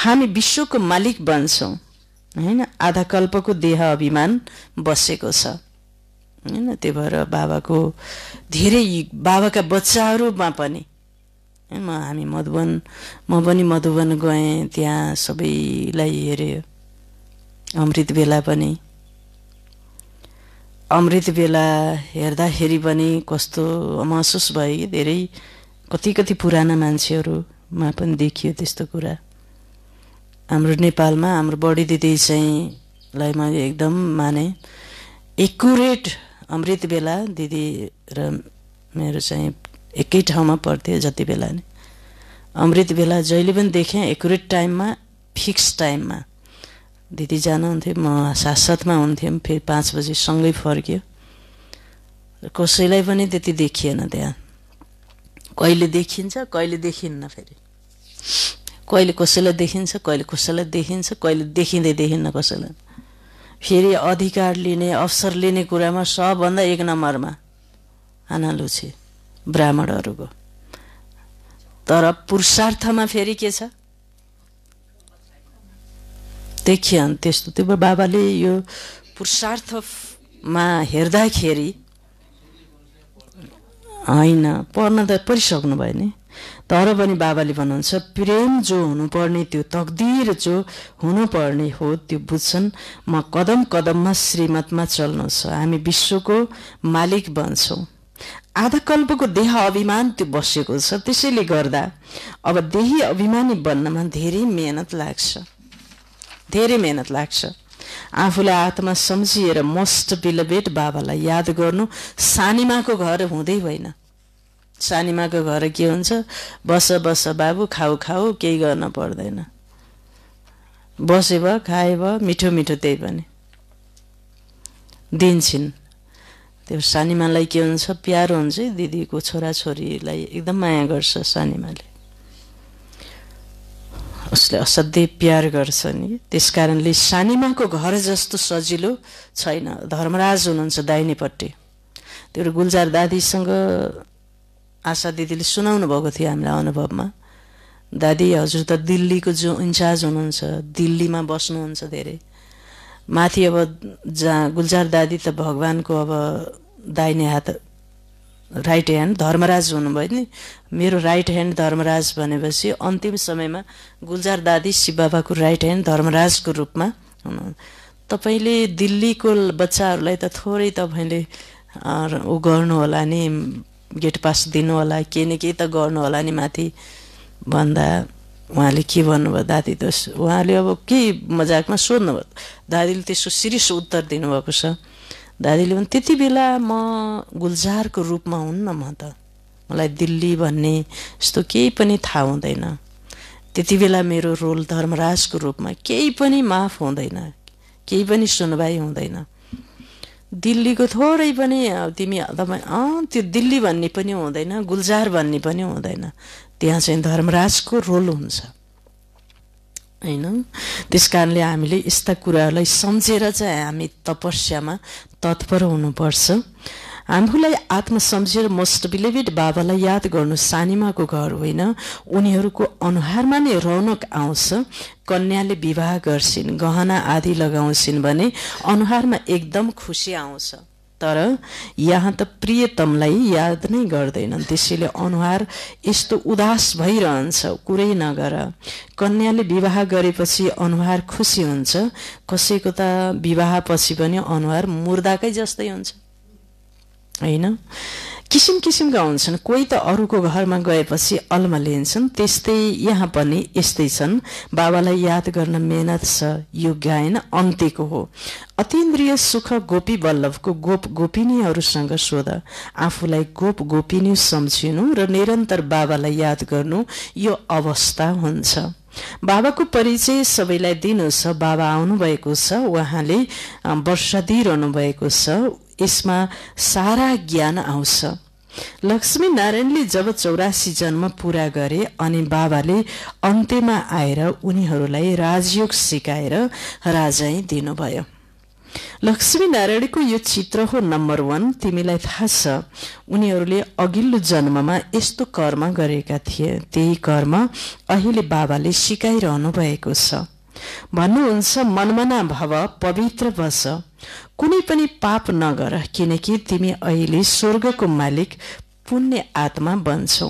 हामी विश्वको मालिक बन्छौँ होइन। आधा कल्पको देह अभिमान बसेको छ होइन। त्यही भएर बाबाको धेरै बाबाका बच्चाहरूमा पनि हामी म पनि मधुवन गएँ, त्यहाँ सबैलाई हेऱ्यो। अमृत बेला पनि, अमृत बेला हेर्दाखेरि पनि कस्तो महसुस भयो कि धेरै कति पुराना मान्छेहरूमा पनि देखियो त्यस्तो कुरा। हाम्रो नेपालमा हाम्रो बडी दिदी चाहिँ लाई मैले एकदम माने। एकुरेट अमृत बेला दिदी र मेरो चाहिँ एकै ठाउँमा पर्थ्यो जति बेला नि। अमृत बेला जहिले पनि देखेँ एकुरेट टाइममा, फिक्स टाइममा दिदी जानुहुन्थ्यो, म साथसाथमा हुन्थ्यौँ। फेरि 5 बजी सँगै फर्क्यो। कसैलाई पनि त्यति देखिएन त्यहाँ। कहिले देखिन्छ कहिले देखिन्न, फेरि कहिले कसैलाई देखिन्छ कहिले कसैलाई देखिन्छ, कहिले देखिन्न कसैलाई। फेरि अधिकार लिने अवसर लिने कुरामा सबभन्दा 1 नम्बरमा आनालुछे ब्राह्मणहरूको। तर पुरुषार्थमा फेरि के छ देखियो त्यस्तो। त्यो बाबाले यो पुरुषार्थमा हेर्दाखेरि होइन, पढ्न त पढिसक्नु भयो नि, तर पनि बाबाले भन्नुहुन्छ प्रेम जो हुनुपर्ने, त्यो तकदीर जो हुनुपर्ने हो त्यो बुझ्छन्। म कदम कदममा श्रीमतमा चल्नु छ, हामी विश्वको मालिक बन्छौँ। आधा कल्पको देह अभिमान त्यो बसेको छ। त्यसैले गर्दा अब देही अभिमानी बन्नमा धेरै मेहनत लाग्छ। आफूलाई आत्मा सम्झिएर मोस्ट बिलभेड बाबालाई याद गर्नु। सानीमाको घर हुँदै होइन। सानीमाको घर के हुन्छ, बस बाबु, खाऊ केही गर्न पर्दैन, बसे भयो खाए भयो, मिठो त्यही पनि दिन्छन्। त्यो सानीमालाई के हुन्छ, प्यारो हुन्छ। दिदीको छोराछोरीलाई एकदम माया गर्छ सानीमाले, उसले असाध्यै प्यार गर्छ नि। त्यस कारणले सानीमाको घर जस्तो सजिलो छैन। धर्मराज हुनुहुन्छ दाहिनेपट्टि। त्यो गुल्जार दादीसँग आशा दिदीले सुनाउनु भएको थियो हामीलाई अनुभवमा। दादी हजुर त दिल्लीको जो इन्चार्ज हुनुहुन्छ, दिल्लीमा बस्नुहुन्छ धेरै माथि। अब जहाँ गुल्जार दादी त भगवानको अब दाहिने हात राइट ह्यान्ड धर्मराज हुनुभयो नि। मेरो राइट ह्यान्ड धर्मराज भनेपछि अन्तिम समयमा गुल्जार दादी शिव बाबाको राइट ह्यान्ड धर्मराजको रूपमा हुनु। तपाईँले दिल्लीको बच्चाहरूलाई त थोरै तपाईँले ऊ गर्नु होला नि, गेट पास दिनु होला, केही न केही त गर्नु होला नि माथि भन्दा उहाँले के भन्नुभयो, दादी त उहाँले अब के मजाकमा सोध्नुभयो। दादीले त्यसको सिरियस उत्तर दिनुभएको छ। दादीले भने त्यति बेला म गुल्जारको रूपमा हुन्न, म त मलाई दिल्ली भन्ने यस्तो केही पनि थाहा हुँदैन। त्यति बेला मेरो रोल धर्मराजको रूपमा केही पनि माफ हुँदैन, केही पनि सुनवाई हुँदैन। दिल्लीको थोरै पनि तिमी तपाईँ त्यो दिल्ली भन्ने पनि हुँदैन, गुल्जार भन्ने पनि हुँदैन। त्यहाँ चाहिँ धर्मराजको रोल हुन्छ होइन। त्यस कारणले हामीले यस्ता कुराहरूलाई सम्झेर चाहिँ हामी तपस्यामा तत्पर हुनुपर्छ। आफूलाई आत्मा सम्झेर मोस्ट बिलिभेड बाबालाई याद गर्नु। सानीमाको घर होइन, उनीहरूको अनुहारमा नै रौनक आउँछ। कन्याले विवाह गर्छिन्, गहना आदि लगाउँछिन् भने अनुहारमा एकदम खुसी आउँछ। तर यहाँ त प्रियतमलाई याद नै गर्दैनन्, त्यसैले अनुहार यस्तो उदास भइरहन्छ। कुरै नगर, कन्याले विवाह गरेपछि अनुहार खुसी हुन्छ, कसैको त विवाहपछि पनि अनुहार मुर्दाकै जस्तै हुन्छ हैन। किसिम किसिमका हुन्छन्, कोही त अरूको घरमा गएपछि अल्मलिन्छन्, त्यस्तै यहाँ पनि यस्तै छन्। बाबालाई याद गर्न मेहनत छ, यो गायन अन्त्यको हो। अतीन्द्रिय सुख गोपी वल्लभको गोप गोपिनीहरूसँग सोध, आफूलाई गोप गोपिनी सम्झिनु र निरन्तर बाबालाई याद गर्नु यो अवस्था हुन्छ। बाबाको परिचय सबैलाई दिनु छ। बाबा आउनुभएको छ, उहाँले वर्ष दिइरहनु भएको छ, यसमा सारा ज्ञान आउँछ। लक्ष्मी नारायणले जब 84 जन्म पूरा गरे अनि बाबाले अन्त्यमा आएर उनीहरूलाई राजयोग सिकाएर राजाई दिनुभयो। लक्ष्मी नारायणको यो चित्र हो नम्बर 1। तिमीलाई थाहा छ उनीहरूले अघिल्लो जन्ममा यस्तो कर्म गरेका थिए, त्यही कर्म अहिले बाबाले सिकाइरहनु भएको छ। भन्नुहुन्छ मनमना भव, पवित्र बस, कुनै पनि पाप नगर, किनकि तिमी अहिले स्वर्गको मालिक पुण्य आत्मा बन्छौ।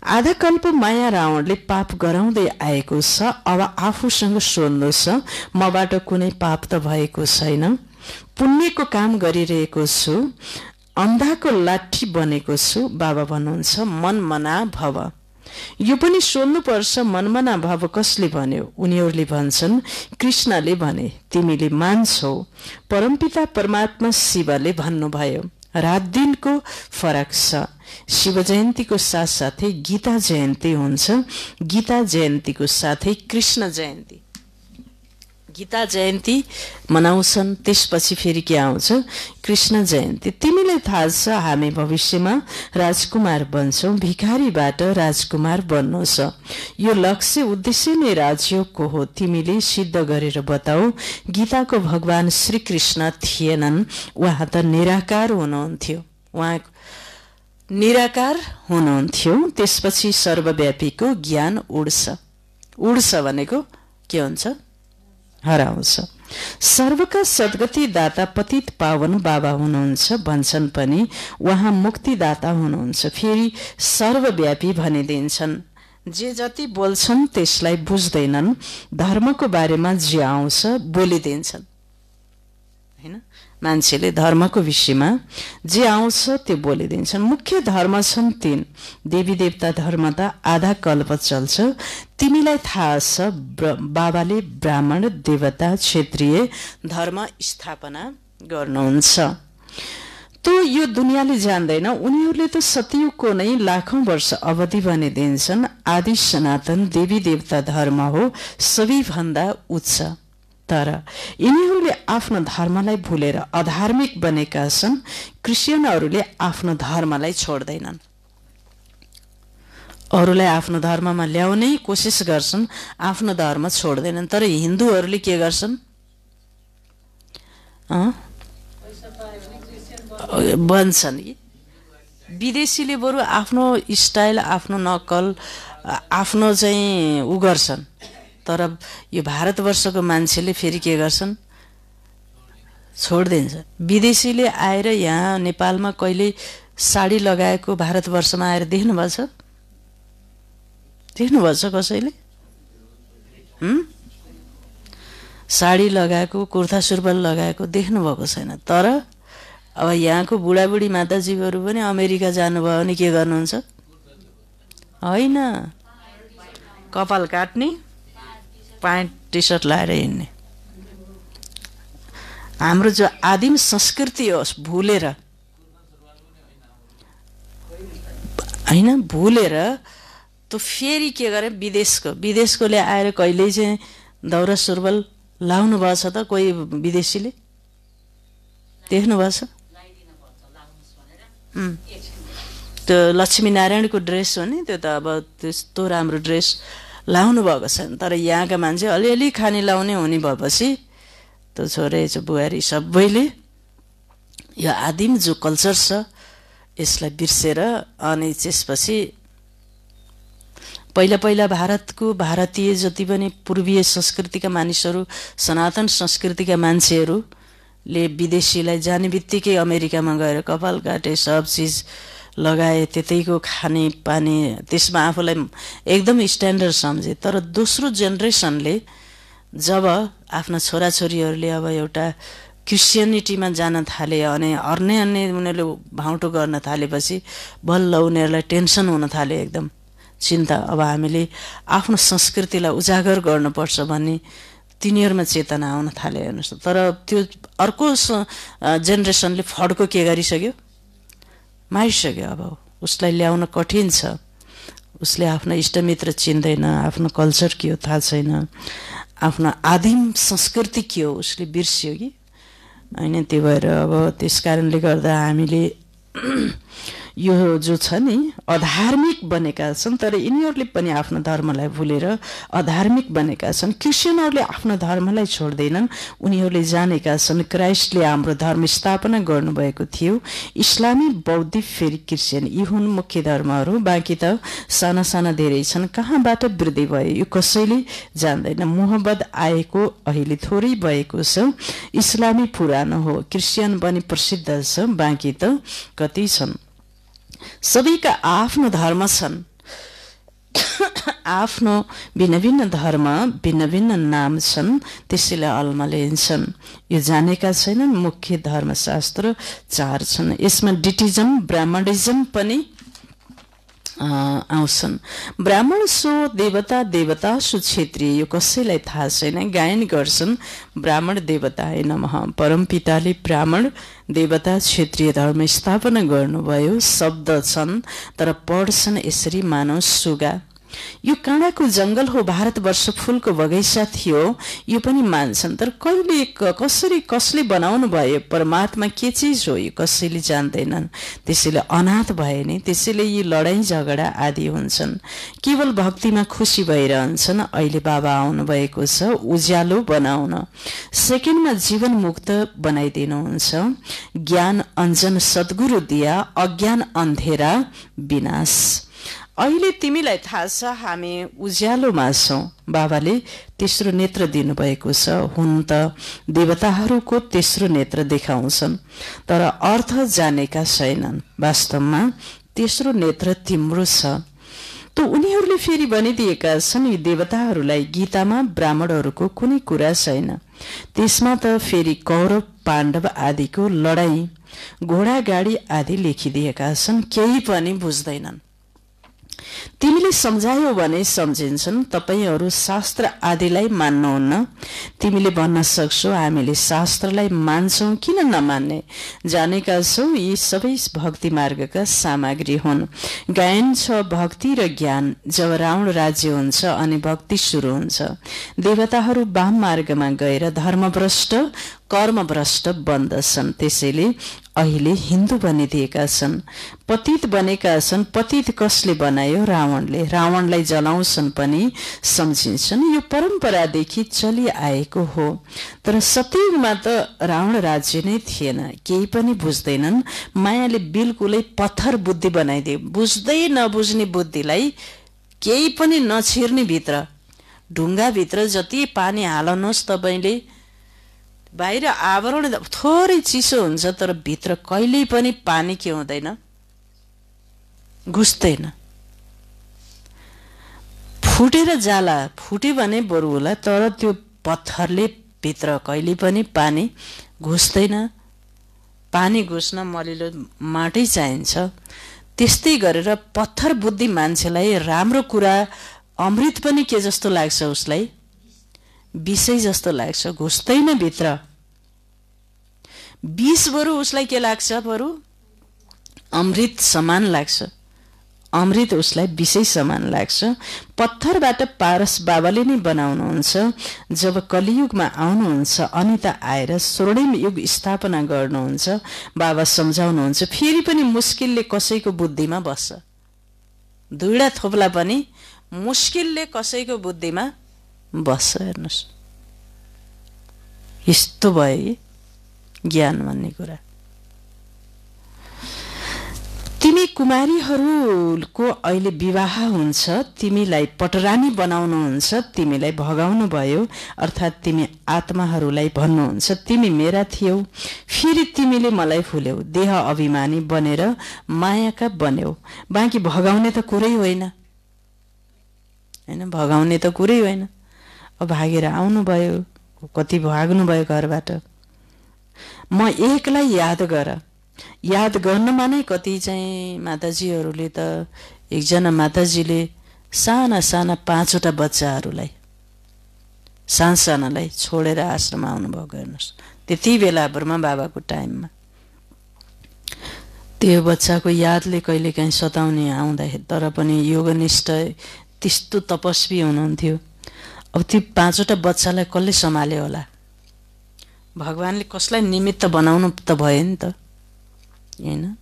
आधा कल्प माया रावणले पाप गराउँदै आएको छ, अब आफूसँग सोध्नु छ मबाट कुनै पाप त भएको छैन, पुण्यको काम गरिरहेको छु, अन्धाको लाठी बनेको छु। बाबा भन्नुहुन्छ मनमना भव। यो पनि सोध्नुपर्छ, मनमना भाव कसले भन्यो? उनीहरूले भन्छन् कृष्णले भने, तिमीले मान्छौ। परमपिता परमात्मा शिवले भन्नुभयो। रात दिनको फरक छ। शिव जयन्तीको साथसाथै गीता जयन्ती हुन्छ, गीता जयन्तीको साथै कृष्ण जयन्ती। गीता जयन्ती मनाउँछन्, त्यसपछि फेरि के आउँछ? कृष्ण जयन्ती। तिमीलाई थाहा छ हामी भविष्यमा राजकुमार बन्छौँ, भिखारीबाट राजकुमार बन्नु छ। यो लक्ष्य उद्देश्य नै राजयोगको हो, तिमीले सिद्ध गरेर बताऊ। गीताको भगवान श्री कृष्ण थिएनन्, उहाँ त निराकार हुनुहुन्थ्यो, उहाँ निराकार हुनुहुन्थ्यो। त्यसपछि सर्वव्यापीको ज्ञान उड्छ। उड्छ भनेको के हुन्छ? हराउँछ। सर्वका सद्गति दाता पतित पावन बाबा हुनुहुन्छ भन्छन् पनि उहाँ मुक्तिदाता हुनुहुन्छ। फेरि सर्वव्यापी भनिदिन्छन्। जे जति बोल्छन् त्यसलाई बुझ्दैनन्, धर्मको बारेमा जे आउँछ बोलिदिन्छन् हैन। मान्छेले धर्मको विषयमा जे आउँछ त्यो बोलिदिन्छन्। मुख्य धर्म छन् 3। देवी देवता धर्म त आधा कल्प चल्छ। तिमीलाई थाहा छ बाबाले ब्राह्मण, देवता, क्षेत्रीय धर्म स्थापना गर्नुहुन्छ। तो यो दुनियाँले जान्दैन, उनीहरूले त सतयुगको नै लाखौं वर्ष अवधि भनिदिन्छन्। आदि सनातन देवी देवता धर्म हो, सबैभन्दा उच्च। तर यिनीहरूले आफ्नो धर्मलाई भुलेर अधार्मिक बनेका छन्। क्रिस्चियनहरूले आफ्नो धर्मलाई छोड्दैनन्, अरूलाई आफ्नो धर्ममा ल्याउने कोसिस गर्छन्, आफ्नो धर्म छोड्दैनन्। तर हिन्दूहरूले के गर्छन्? बन्छन्। विदेशीले बरु आफ्नो स्टाइल, आफ्नो नक्कल, आफ्नो चाहिँ उ गर्छन्। तर यो भारतवर्षको मान्छेले फेरि के गर्छन्? छोडिदिन्छ। विदेशीले आएर यहाँ नेपालमा कहिले साडी लगाएको भारतवर्षमा आएर देख्नुभएको छ? देख्नुभएको छ कसैले? साडी लगाएको, कुर्ता सुरुवाल लगाएको देख्नुभएको छैन। तर अब यहाँको बुढाबुढी माताजीहरू पनि अमेरिका जानुभयो भने के गर्नुहुन्छ? होइन, कपाल काट्ने, प्यान्ट टी सर्ट लाएर हिँड्ने। हाम्रो जो आदिम संस्कृति हो भुलेर होइन, भुलेर त फेरि के गरे? विदेशकोले आएर कहिल्यै चाहिँ दौरा सुरुवाल लाउनु भएको छ त? कोही विदेशीले देख्नु भएको छ? त्यो लक्ष्मीनारायणको ड्रेस हो नि, त्यो त अब त्यस्तो राम्रो ड्रेस लाउनु भएको छैन। तर यहाँका मान्छे अलिअलि खानी लाउने हुने भएपछि त्यो छोरे बुहारी सबैले यो आदिम जो कल्चर छ यसलाई बिर्सेर अनि त्यसपछि पहिला पहिला भारतको भारतीय जति पनि पूर्वीय संस्कृतिका मानिसहरू, सनातन संस्कृतिका मान्छेहरू ले विदेशीलाई जाने बित्तिकै अमेरिकामा गएर कपाल काटे, सब चिज लगाए, त्यतैको खाने पानी, त्यसमा आफूलाई एकदम स्ट्यान्डर्ड सम्झे। तर दोस्रो जेनेरेसनले जब आफ्ना छोराछोरीहरूले अब एउटा क्रिस्चियनिटीमा जान थाले अनि अन्य उनीहरूले भाउटो गर्न थालेपछि बल्ल उनीहरूलाई टेन्सन हुन थाले, एकदम चिन्ता। अब हामीले आफ्नो संस्कृतिलाई उजागर गर्नुपर्छ भन्ने तिनीहरूमा चेतना आउन थाले हेर्नुहोस्। तर त्यो अर्को जेनेरेसनले फड्को के गरिसक्यो, मारिसक्यो। अब उसलाई ल्याउन कठिन छ, उसले आफ्नो इष्टमित्र चिन्दैन, आफ्नो कल्चर के हो थाहा छैन, आफ्नो आदिम संस्कृति के हो उसले बिर्स्यो कि होइन। त्यो भएर अब त्यस कारणले गर्दा हामीले यो जो छ नि अधार्मिक बनेका छन्, तर यिनीहरूले पनि आफ्नो धर्मलाई भुलेर अधार्मिक बनेका छन्। क्रिस्चियनहरूले आफ्नो धर्मलाई छोड्दैनन्, उनीहरूले जानेका छन् क्राइस्टले हाम्रो धर्म स्थापना गर्नुभएको थियो। इस्लामी, बौद्धिक, फेरि क्रिस्चियन, यी हुन् मुख्य धर्महरू। बाँकी त साना साना धेरै छन्। कहाँबाट वृद्धि भयो यो कसैले जान्दैन। मोहब्बत आएको अहिले थोरै भएको छ। इस्लामी पुरानो हो, क्रिस्चियन पनि प्रसिद्ध छ, बाँकी त कति छन्। सबैका आफ्नो धर्म छन्, आफ्नो भिन्न भिन्न धर्म, भिन्न भिन्न नाम छन्, त्यसैले अल्मलिन्छन्। यो जानेका छैनन्। मुख्य धर्मशास्त्र 4 छन्। यसमा डिटिजम, ब्राह्मणिजम पनि आउँछन्। ब्राह्मण सो देवता, देवता सो क्षेत्रीय, यो कसैलाई थाहा छैन। गायन गर्छन् ब्राह्मण देवताय नमः। परमपिताले ब्राह्मण देवता क्षेत्रीय धर्म स्थापना गर्नुभयो। शब्द छन् तर पढ्छन् यसरी, मानव सुगा। यो काँडाको जंगल हो, भारतवर्ष फूलको बगैँचा थियो, यो पनि मान्छन्। तर कहिले कसरी कसले बनाउनु भयो, परमात्मा के चिज हो यो कसैले जान्दैनन्। त्यसैले अनाथ भए नि, त्यसैले यी लडाईँ झगडा आदि हुन्छन्। केवल भक्तिमा खुसी भइरहन्छन्। अहिले बाबा आउनु भएको छ उज्यालो बनाउन, सेकेन्डमा जीवन मुक्त बनाइदिनुहुन्छ। ज्ञान अञ्जन सद्गुरु दिया, अज्ञान अन्धेरा विनाश। अहिले तिमीलाई थाहा छ हामी उज्यालोमा छौँ। बाबाले तेस्रो नेत्र दिनुभएको छ। हुन त देवताहरूको तेस्रो नेत्र देखाउँछन्, तर अर्थ जानेका छैनन्। वास्तवमा तेस्रो नेत्र तिम्रो छ। त उनीहरूले फेरि भनिदिएका छन् यी देवताहरूलाई, गीतामा ब्राह्मणहरूको कुनै कुरा छैन। त्यसमा त फेरि कौरव पाण्डव आदिको लडाईँ, घोडागाडी आदि लेखिदिएका छन्। केही पनि बुझ्दैनन्। तिमीले सम्झायो भने सम्झिन्छन्। तपाईहरू शास्त्र आदिलाई मान्नुहुन्न। तिमीले भन्न सक्छौ हामीले शास्त्रलाई मान्छौं, किन नमान्ने। जानेका छौ यी सबै भक्ति मार्गका सामग्री हुन्। गायन छ भक्ति र ज्ञान। जब रावण राज्य हुन्छ अनि भक्ति सुरु हुन्छ। देवताहरू वाम मार्गमा गएर धर्मभ्रष्ट कर्मभ्रष्ट बन्दछन्। त्यसैले अहिले हिन्दू बनिदिएका छन्, पतित बनेका छन्। पतित कसले बनायो? रावणले। रावणलाई जलाउँछन् पनि सम्झिन्छन्। यो परम्परादेखि चलिआएको हो। तर सत्ययुगमा त रावण राज्य नै थिएन। केही पनि बुझ्दैनन्। मायाले बिल्कुलै पत्थर बुद्धि बनाइदिए। बुझ्दै नबुझ्ने बुद्धिलाई केही पनि नछिर्ने भित्र, ढुङ्गाभित्र जति पानी हाल्नुहोस् तपाईँले, बाहिर आवरण थोरै चिसो हुन्छ तर भित्र कहिल्यै पनि पानी के हुँदैन, घुस्दैन। फुटेर जाला, फुट्यो भने बरु होला, तर त्यो पत्थरले भित्र कहिल्यै पनि पानी घुस्दैन। पानी घुस्न मलिलो माटै चाहिन्छ। त्यस्तै गरेर पत्थर बुद्धि मान्छेलाई राम्रो कुरा अमृत पनि के जस्तो लाग्छ, उसलाई विषै जस्तो लाग्छ, घुस्दैन भित्र। विष बरु उसलाई के लाग्छ, बरु अमृत समान लाग्छ। अमृत उसलाई विषै समान लाग्छ। पत्थरबाट पारस बाबाले नै बनाउनुहुन्छ। जब कलियुगमा आउनुहुन्छ अनि त आएर स्वर्णिम युग स्थापना गर्नुहुन्छ। बाबा सम्झाउनुहुन्छ फेरि पनि मुस्किलले कसैको बुद्धिमा बस्छ। दुईटा थोप्ला पनि मुस्किलले कसैको बुद्धिमा बस्छ। हेर्नुहोस् यस्तो भयो ज्ञान भन्ने कुरा। तिमी कुमारीहरूको अहिले विवाह हुन्छ, तिमीलाई पटरानी बनाउनुहुन्छ, तिमीलाई भगाउनु भयो, अर्थात् तिमी आत्माहरूलाई भन्नुहुन्छ तिमी मेरा थियौ, फेरि तिमीले मलाई फुल्यौ, देह अभिमानी बनेर मायाका बन्यौ। बाँकी भगाउने त कुरै होइन, हैन, भगाउने त कुरै होइन। अब भागेर आउनुभयो, कति भाग्नुभयो घरबाट। म एकलाई याद गर, याद गर्नमा नै कति चाहिँ माताजीहरूले त, एकजना माताजीले साना साना 5वटा बच्चाहरूलाई, सानालाई छोडेर आश्रम आउनुभयो। गर्नुहोस्, त्यति बेला ब्रह्मा बाबाको टाइममा त्यो बच्चाको यादले कहिलेकाहीँ सताउने आउँदाखेरि, तर पनि योगनिष्ठ त्यस्तो तपस्वी हुनुहुन्थ्यो। अब त्यो 5वटा बच्चालाई कसले सम्हाल्यो होला? भगवानले कसलाई निमित्त बनाउनु त भयो नि त, हैन?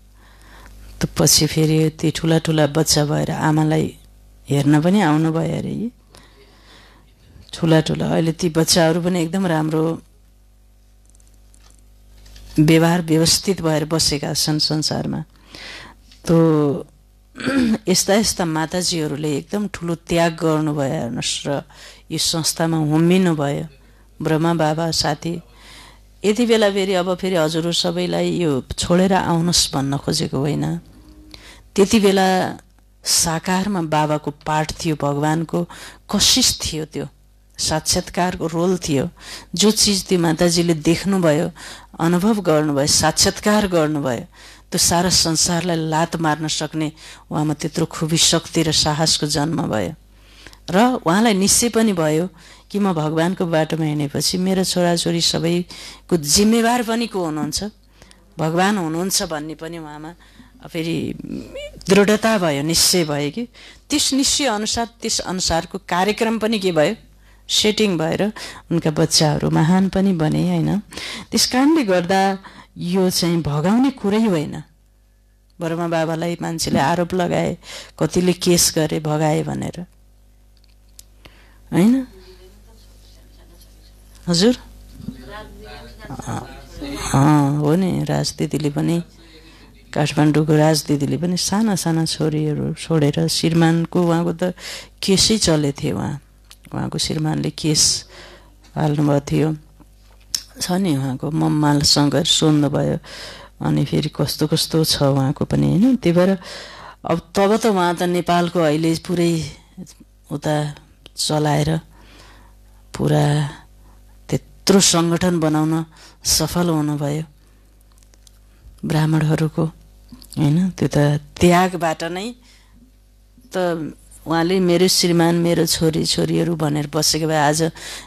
त पछि फेरि ती ठुला ठुला बच्चा भएर आमालाई हेर्न पनि आउनुभयो अरे। ठुला ठुला अहिले ती बच्चाहरू पनि एकदम राम्रो व्यवहार व्यवस्थित भएर बसेका छन् संसारमा। तो यस्ता यस्ता माताजीहरूले एकदम ठुलो त्याग गर्नुभयो हेर्नुहोस्, र यो संस्थामा होमिनु भयो। ब्रह्मा बाबा साथी यति बेला फेरि अब फेरि हजुरहरू सबैलाई यो छोडेर आउनुहोस् भन्न खोजेको होइन। त्यति बेला साकारमा बाबाको पाठ थियो, भगवानको कशिश थियो, त्यो साक्षात्कारको रोल थियो। जो चिज त्यो माताजीले देख्नुभयो, अनुभव गर्नुभयो, साक्षात्कार गर्नुभयो, त्यो सारा संसारलाई लात मार्न सक्ने उहाँमा त्यत्रो खुबी, शक्ति र साहसको जन्म भयो। र उहाँलाई निश्चय पनि भयो कि म भगवानको बाटोमा हिँडेपछि मेरो छोराछोरी सबैको जिम्मेवार पनि को हुनुहुन्छ? भगवान हुनुहुन्छ भन्ने पनि उहाँमा फेरि दृढता भयो, निश्चय भयो कि त्यस निश्चय अनुसार त्यस अनुसारको कार्यक्रम पनि के भयो, सेटिङ भएर उनका बच्चाहरू महान पनि बने, होइन? त्यस कारणले गर्दा यो चाहिँ भगाउने कुरै होइन। ब्रह्मा बाबालाई मान्छेले आरोप लगाए, कतिले केस गरे, भगाए भनेर, होइन? हजुर हो नि, राजदिदीले पनि, काठमाडौँको राजदिदीले पनि साना साना छोरीहरू छोडेर, श्रीमानको उहाँको त केसै चले थियो। उहाँको श्रीमानले केस हाल्नुभएको थियो, छ नि उहाँको मम्मासँग सोध्नु भयो, अनि फेरि कस्तो कस्तो छ उहाँको पनि, होइन? त्यही भएर अब तब त उहाँ त नेपालको अहिले पुरै उता चलाएर पुरा त्यत्रो सङ्गठन बनाउन सफल हुनुभयो ब्राह्मणहरूको, होइन? त्यो त त्यागबाट नै त उहाँले मेरो श्रीमान, मेरो छोरी छोरीहरू भनेर बसेको भए आज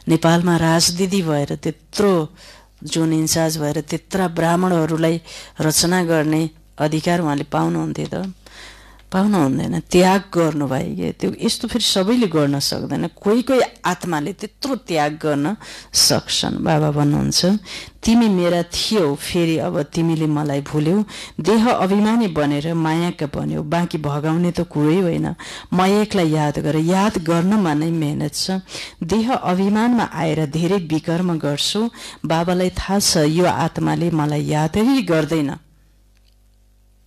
नेपालमा राजदिदी भएर, त्यत्रो जोन इन्चार्ज भएर त्यत्रा ब्राह्मणहरूलाई रचना गर्ने अधिकार उहाँले पाउनुहुन्थ्यो त? पाउनुहुँदैन। त्याग गर्नुभयो कि त्यो, यस्तो फेरि सबैले गर्न सक्दैन, कोही कोही आत्माले त्यत्रो त्याग गर्न सक्छन्। बाबा भन्नुहुन्छ तिमी मेरा थियौ, फेरि अब तिमीले मलाई भुल्यौ, देह अभिमानी बनेर मायाका बन्यौ, बाँकी भगाउने त कुरै होइन। म एकलाई याद गर, याद गर्नमा नै मेहनत छ। देह अभिमानमा आएर धेरै विकर्म गर्छु, बाबालाई थाहा छ यो आत्माले मलाई यादै गर्दैन।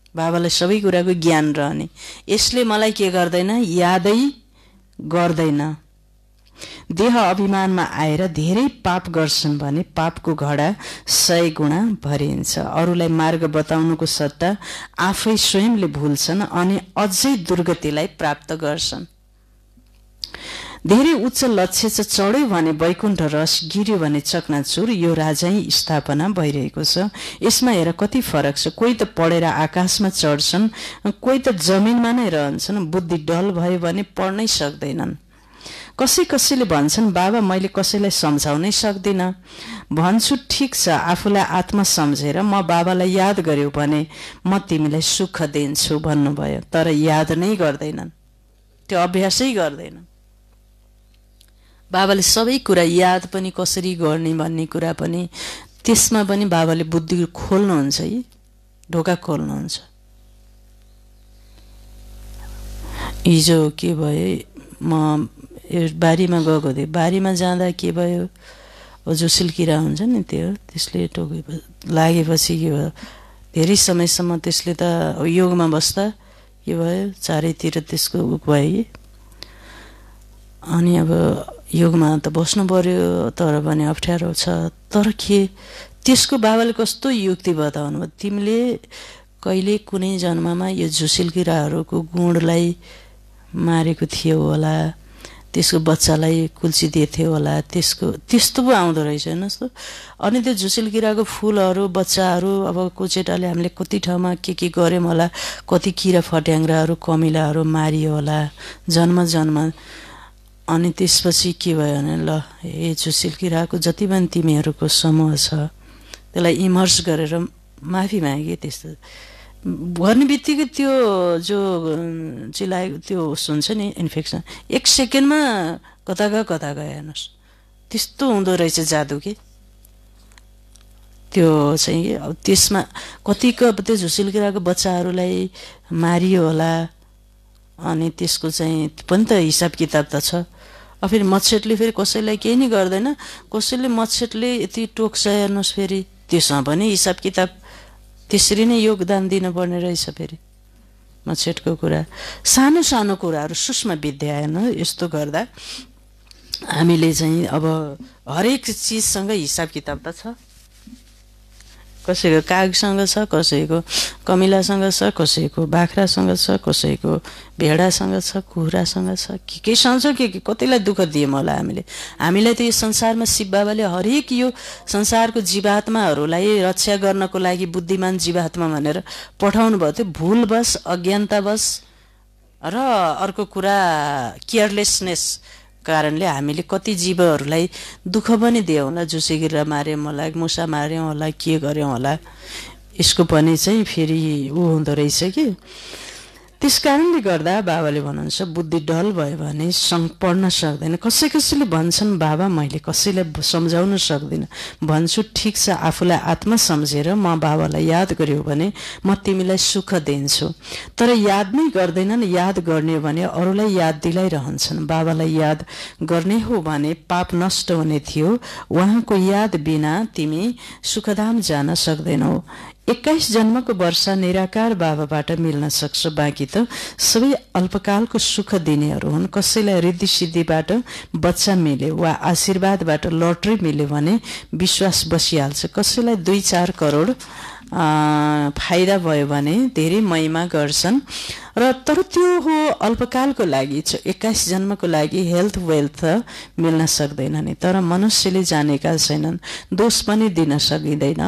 बाबालाई सबै कुराको ज्ञान रहने, यसले मलाई के गर्दैन, यादै गर्दैन। देह अभिमानमा आएर धेरै पाप गर्छन् भने पापको घडा 100 गुणा भरिन्छ। अरूलाई मार्ग बताउनुको सट्टा आफै स्वयंले भुल्छन् अनि अझै दुर्गतिलाई प्राप्त गर्छन्। धेरै उच्च लक्ष्य चाहिँ चढ्यो भने वैकुण्ठ रस, गिर्यो भने चकनाचुर, यो राजै स्थापना भइरहेको छ। यसमा हेर कति फरक छ। कोही त पढेर आकाशमा चढ्छन्, कोही त जमिनमा नै रहन्छन्। बुद्धि डल भयो भने पढ्नै सक्दैनन्। कसैले भन्छन् बाबा मैले कसैलाई सम्झाउनै सक्दिनँ। भन्छु ठिक छ, आफूलाई आत्मा सम्झेर म बाबालाई याद गर्यो भने म तिमीलाई सुख दिन्छु भन्नुभयो, तर याद नै गर्दैनन्, त्यो अभ्यासै गर्दैनन्। बाबाले सबै कुरा याद पनि कसरी गर्ने भन्ने कुरा पनि, त्यसमा पनि बाबाले बुद्धि खोल्नुहुन्छ, है ढोका खोल्नुहुन्छ। हिजो के भयो, म बारीमा गएको थिएँ, बारीमा जाँदा के भयो, जुसिल किरा हुन्छ नि त्यसले टोके लागेपछि के भयो, धेरै समयसम्म त्यसले त योगमा बस्दा के भयो चारैतिर त्यसको भयो। अनि अब योगमा त बस्नु पर्यो तर पनि अप्ठ्यारो छ। तर के त्यसको बाबाले कस्तो युक्ति बताउनु भयो, तिमीले कहिले कुनै जन्ममा यो झुसिल किराहरूको गुणलाई मारेको थियो होला, त्यसको बच्चालाई कुल्चिदिएको होला, त्यस्तो पो आउँदो रहेछ हेर्नुहोस् त। अनि त्यो झुसिल किराको फुलहरू बच्चाहरू अब कुचेटाले हामीले कति ठाउँमा के गऱ्यौँ होला, कति किरा फट्याङ्ग्राहरू कमिलाहरू मारियो होला जन्म। अनि त्यसपछि के भयो भने ल ए झुसिल किराको जति पनि तिमीहरूको समूह छ त्यसलाई इमर्स गरेर माफी मागे। त्यस्तो भन्ने बित्तिकै त्यो जो चिलाएको त्यो हुन्छ नि इन्फेक्सन 1 सेकेन्डमा कता गयो हेर्नुहोस्। त्यस्तो हुँदो रहेछ जादु के त्यो चाहिँ। अब त्यसमा कतिको अब त्यो झुसिल किराको बच्चाहरूलाई मारियो होला। अनि त्यसको चाहिँ पनि त हिसाब किताब त छ। अब फेरि मच्छेटले फेरि कसैलाई केही नै गर्दैन, कसैले मच्छेटले यति टोक्छ हेर्नुहोस्, फेरि त्यसमा पनि हिसाब किताब त्यसरी नै योगदान दिनुपर्ने रहेछ। फेरि मच्छेटको कुरा, सानो सानो कुराहरू सूक्ष्म विद्या हेर्नु, यस्तो गर्दा हामीले चाहिँ अब हरेक चिजसँग हिसाब किताब त छ। कसैको कागसँग छ, कसैको कमिलासँग छ, कसैको बाख्रासँग छ, कसैको भेडासँग छ, कुखुरासँग छ, केसँग छ, के कतिलाई दुःख दियौँ होला हामीलाई त यो संसारमा शिव बाबाले हरेक यो संसारको जीवात्माहरूलाई रक्षा गर्नको लागि बुद्धिमान जीवात्मा भनेर पठाउनु भयो। त्यो भुलवश अज्ञानतावश र अर्को कुरा केयरलेसनेस कारणले हामीले कति जीवहरूलाई दुःख पनि दियौँ होला। झुसी गिरा मार्यौँ होला, मुसा मार्यौँ होला, के गर्यौँ होला। यसको पनि चाहिँ फेरि हुँदो रहेछ कि। त्यस कारणले गर्दा बाबाले भन्नुहुन्छ बुद्धि डल भयो भने पढ्न सक्दैन। कसैले भन्छन् बाबा मैले कसैलाई सम्झाउन सक्दिनँ, भन्छु ठिक छ, आफूलाई आत्मा सम्झेर म बाबालाई याद गर्यो भने म तिमीलाई सुख दिन्छु। तर याद नै गर्दैनन्, याद गर्ने भने अरूलाई याद दिलाइरहन्छन्। बाबालाई याद गर्ने हो भने पाप नष्ट हुने थियो, उहाँको याद बिना तिमी सुखधाम जान सक्दैनौ। 21 जन्मको वर्षा निराकार बाबाबाट मिल्न सक्छ, बाँकी त सबै अल्पकालको सुख दिनेहरू हुन्। कसैलाई रिद्धि सिद्धिबाट बच्चा मिल्यो वा आशीर्वादबाट लटरी मिल्यो भने विश्वास बसिहाल्छ। कसैलाई 2-4 करोड फाइदा भयो भने धेरै महिमा गर्छन् र तर त्यो हो अल्पकालको लागि, 21 जन्मको लागि हेल्थ वेल्थ मिल्न सक्दैन नि। तर मनुष्यले जानेका छैनन्, दोष पनि दिन सकिँदैन,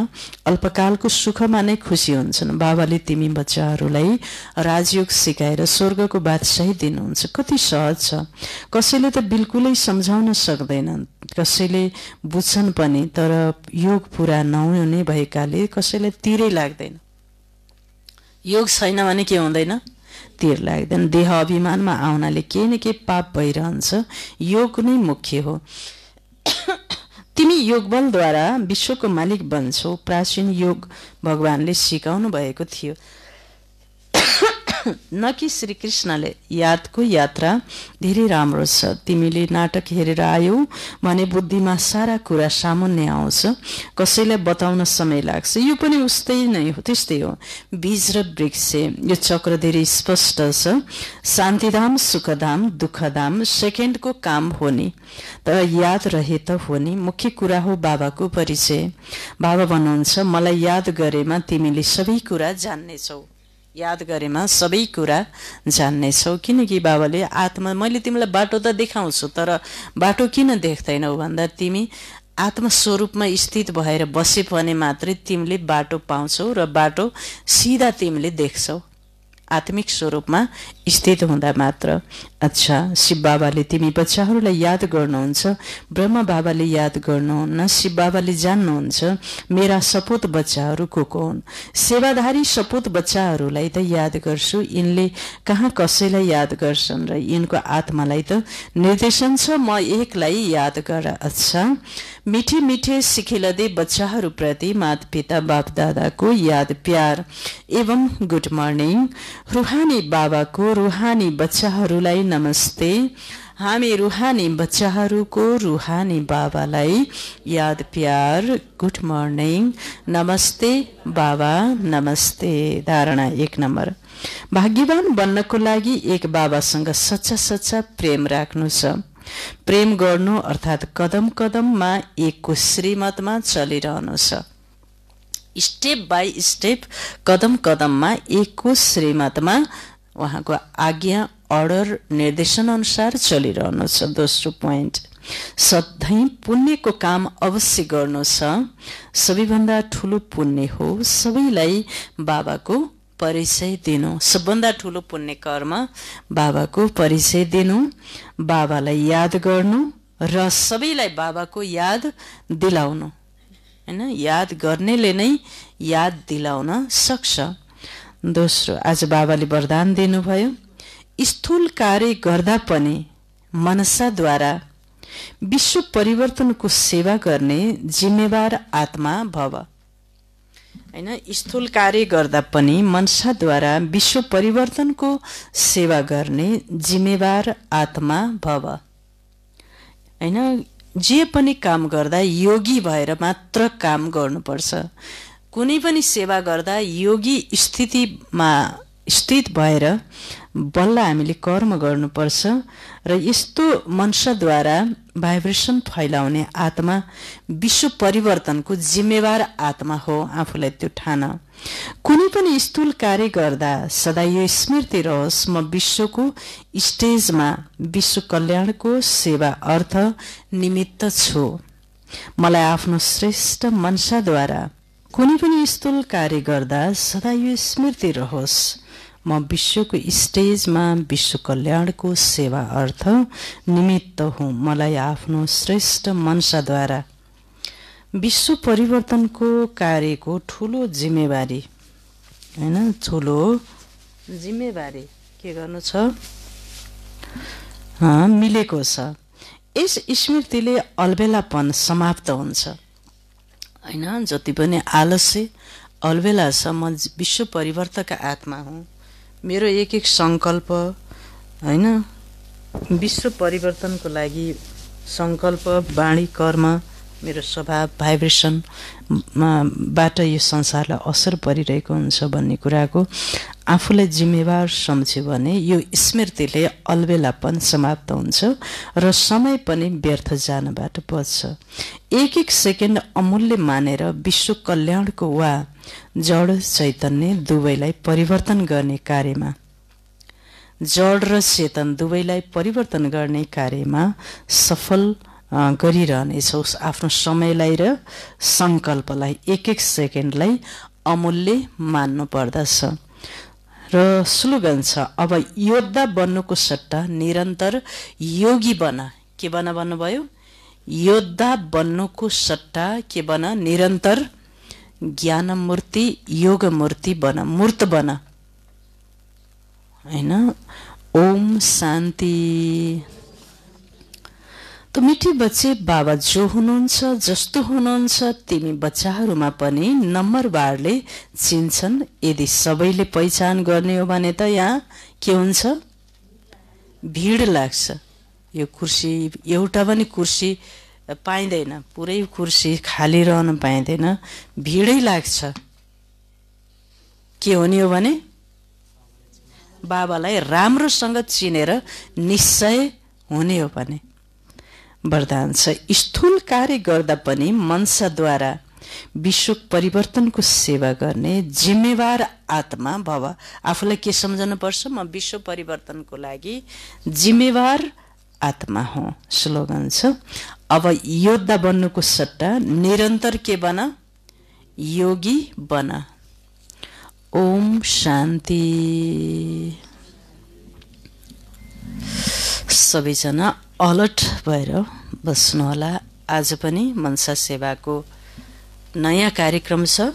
अल्पकालको सुखमा नै खुसी हुन्छन्। बाबाले तिमी बच्चाहरूलाई राजयोग सिकाएर स्वर्गको बादशाही दिनुहुन्छ। कति सहज छ। कसैले त बिल्कुलै सम्झाउन सक्दैनन्, कसैले बुझ्छन् पनि, तर योग पुरा नहुने भएकाले कसैलाई तिरै लाग्दैन। योग छैन भने के हुँदैन, तिर लाग्दैन। देह अभिमानमा आउनाले केही न केही पाप भइरहन्छ। योग नै मुख्य हो। तिमी योग बलद्वारा विश्वको मालिक बन्छौ। प्राचीन योग भगवानले सिकाउनु भएको थियो, न कि श्री कृष्णले। यादको यात्रा धेरै राम्रो छ। तिमीले नाटक हेरेर आयौ भने बुद्धिमा सारा कुरा सामुन्ने आउँछ, कसैलाई बताउन समय लाग्छ। यो पनि उस्तै नै हो, त्यस्तै हो। बीज र वृक्ष, यो चक्र धेरै स्पष्ट छ। शान्तिधाम, सुखधाम, दुःखधाम सेकेन्डको काम हो नि, तर याद रहे त हो नि। मुख्य कुरा हो बाबाको परिचय। बाबा भन्नुहुन्छ मलाई याद गरेमा तिमीले सबै कुरा जान्नेछौ। याद गरेमा सबै कुरा जान्नेछौ। किनकि बाबाले आत्मा, मैले तिमीलाई बाटो त देखाउँछु, तर बाटो किन देख्दैनौ भन्दा तिमी आत्मस्वरूपमा स्थित भएर बसे भने मात्रै तिमीले बाटो पाउँछौ र बाटो सिधा तिमीले देख्छौ, आत्मिक स्वरूपमा स्थित हुँदा मात्र। अच्छा, शिव बाबाले तिमी बच्चाहरूलाई याद गर्नुहुन्छ, ब्रह्म बाबाले याद गर्नुहुन्न। शिव बाबाले जान्नुहुन्छ मेरा सपूत बच्चाहरू को हुन्। सेवाधारी सपूत बच्चाहरूलाई त याद गर्छु, यिनले कहाँ कसैलाई याद गर्छन् र यिनको आत्मालाई त निर्देशन छ म एकलाई याद गर। अच्छा, मिठे मिठे सिखिलदे बच्चाहरूप्रति माता पिता बाप दादाको याद प्यार एवं गुड मर्निङ। रूहानी बाबाको रूहानी बच्चाहरूलाई नमस्ते। हामी रुहानी बच्चाहरूको रुहानी बाबालाई याद प्यार गुड मर्निङ नमस्ते बाबा नमस्ते। धारणा 1 नम्बर, भाग्यवान बन्नको लागि एक बाबासँग सच्चा सच्चा प्रेम राख्नु छ। प्रेम गर्नु अर्थात् कदम कदममा एकको श्रीमतमा चलिरहनु छ। स्टेप बाई स्टेप कदम कदममा एकको श्रीमतमा उहाँको आज्ञा अर्डर निर्देशन अनुसार चलिरहनु छ। दोस्रो पोइन्ट, सधैँ पुण्यको काम अवश्य गर्नु छ। सबैभन्दा ठुलो पुण्य हो सबैलाई बाबाको परिचय दिनु। सबभन्दा ठुलो पुण्य कर्म बाबाको परिचय दिनु, बाबालाई याद गर्नु र सबैलाई बाबाको याद दिलाउनु। हैन, याद गर्नेले नै याद दिलाउन सक्छ। दोस्रो, आज बाबाले वरदान दिनुभयो, स्थूल कार्य गर्दा पनि मनसाद्वारा विश्व परिवर्तनको सेवा गर्ने जिम्मेवार आत्मा भव। हैन, स्थूल कार्य गर्दा पनि मनसाद्वारा विश्व परिवर्तनको सेवा गर्ने जिम्मेवार आत्मा भव। हैन, जे पनि काम गर्दा योगी भएर मात्र काम गर्नुपर्छ। कुनै पनि सेवा गर्दा योगी स्थितिमा स्थित भएर बल्ल हामीले कर्म गर्नुपर्छ र यस्तो मनसाद्वारा भाइब्रेसन फैलाउने आत्मा विश्व परिवर्तनको जिम्मेवार आत्मा हो। आफूलाई त्यो ठान। कुनै पनि स्थूल कार्य गर्दा सदा यो स्मृति रहोस्, म विश्वको स्टेजमा विश्व कल्याणको सेवा अर्थ निमित्त छु। मलाई आफ्नो श्रेष्ठ मनसाद्वारा कुनै पनि स्थूल कार्य गर्दा सदा यो स्मृति रहोस्, म विश्वको स्टेजमा विश्व कल्याणको सेवा अर्थ निमित्त हुँ। मलाई आफ्नो श्रेष्ठ मनसाद्वारा विश्व परिवर्तनको कार्यको ठुलो जिम्मेवारी, हैन, ठुलो जिम्मेवारी के गर्नु छ मिलेको छ। यस स्मृतिले अलबेलापन समाप्त हुन्छ। हैन, जति पनि आलस्य अलबेला छ, म विश्व परिवर्तनका आत्मा हुँ। मेरो एक एक सङ्कल्प, हैन, विश्व परिवर्तनको लागि सङ्कल्प, बाणी, कर्म, मेरो स्वभाव भाइब्रेसनबाट यो संसारलाई असर परिरहेको हुन्छ भन्ने कुराको आफूलाई जिम्मेवार सम्झ्यो भने यो स्मृतिले अलबेलापन समाप्त हुन्छ र समय पनि व्यर्थ जानबाट बच्छ। एक एक सेकेन्ड अमूल्य मानेर विश्व कल्याणको वा जड चैतन्य दुवैलाई परिवर्तन गर्ने कार्यमा, जड र चेतन दुवैलाई परिवर्तन गर्ने कार्यमा सफल गरिरहनेछौ। आफ्नो समयलाई र सङ्कल्पलाई, एक एक सेकेन्डलाई अमूल्य मान्नु पर्दछ। र स्लोगन छ, अब योद्धा बन्नुको सट्टा निरन्तर योगी बन। के बन भन्नुभयो? योद्धा बन्नुको सट्टा के बन? निरन्तर ज्ञान मूर्ति, योग मूर्ति बन, मूर्त बन। हैन, ओम शान्ति। तो मिठी बच्चे, बाबा जो हुनुहुन्छ, जस्तो हुनुहुन्छ, तिमी बच्चाहरूमा पनि नम्बरवारले चिन्छन्। यदि सबैले पहिचान गर्ने हो भने त यहाँ के हुन्छ? भिड लाग्छ। यो कुर्सी, एउटा पनि कुर्सी पाइँदैन, पुरै कुर्सी खाली रहन पाइँदैन, भिडै लाग्छ। के हुने हो भने बाबालाई राम्रोसँग चिनेर निश्चय हुने हो भने वरदान छ। स्थूल कार्य गर्दा पनि मनसाद्वारा विश्व परिवर्तनको सेवा गर्ने जिम्मेवार आत्मा भव। आफूलाई के सम्झनु पर्छ? म विश्व परिवर्तनको लागि जिम्मेवार आत्मा हुँ। स्लोगन छ, अब योद्धा बन्नुको सट्टा निरन्तर के बन? योगी बन। ओम शान्ति। सबैजना अलर्ट भएर बस्नुहोला। आज पनि मनसा सेवाको नयाँ कार्यक्रम छ।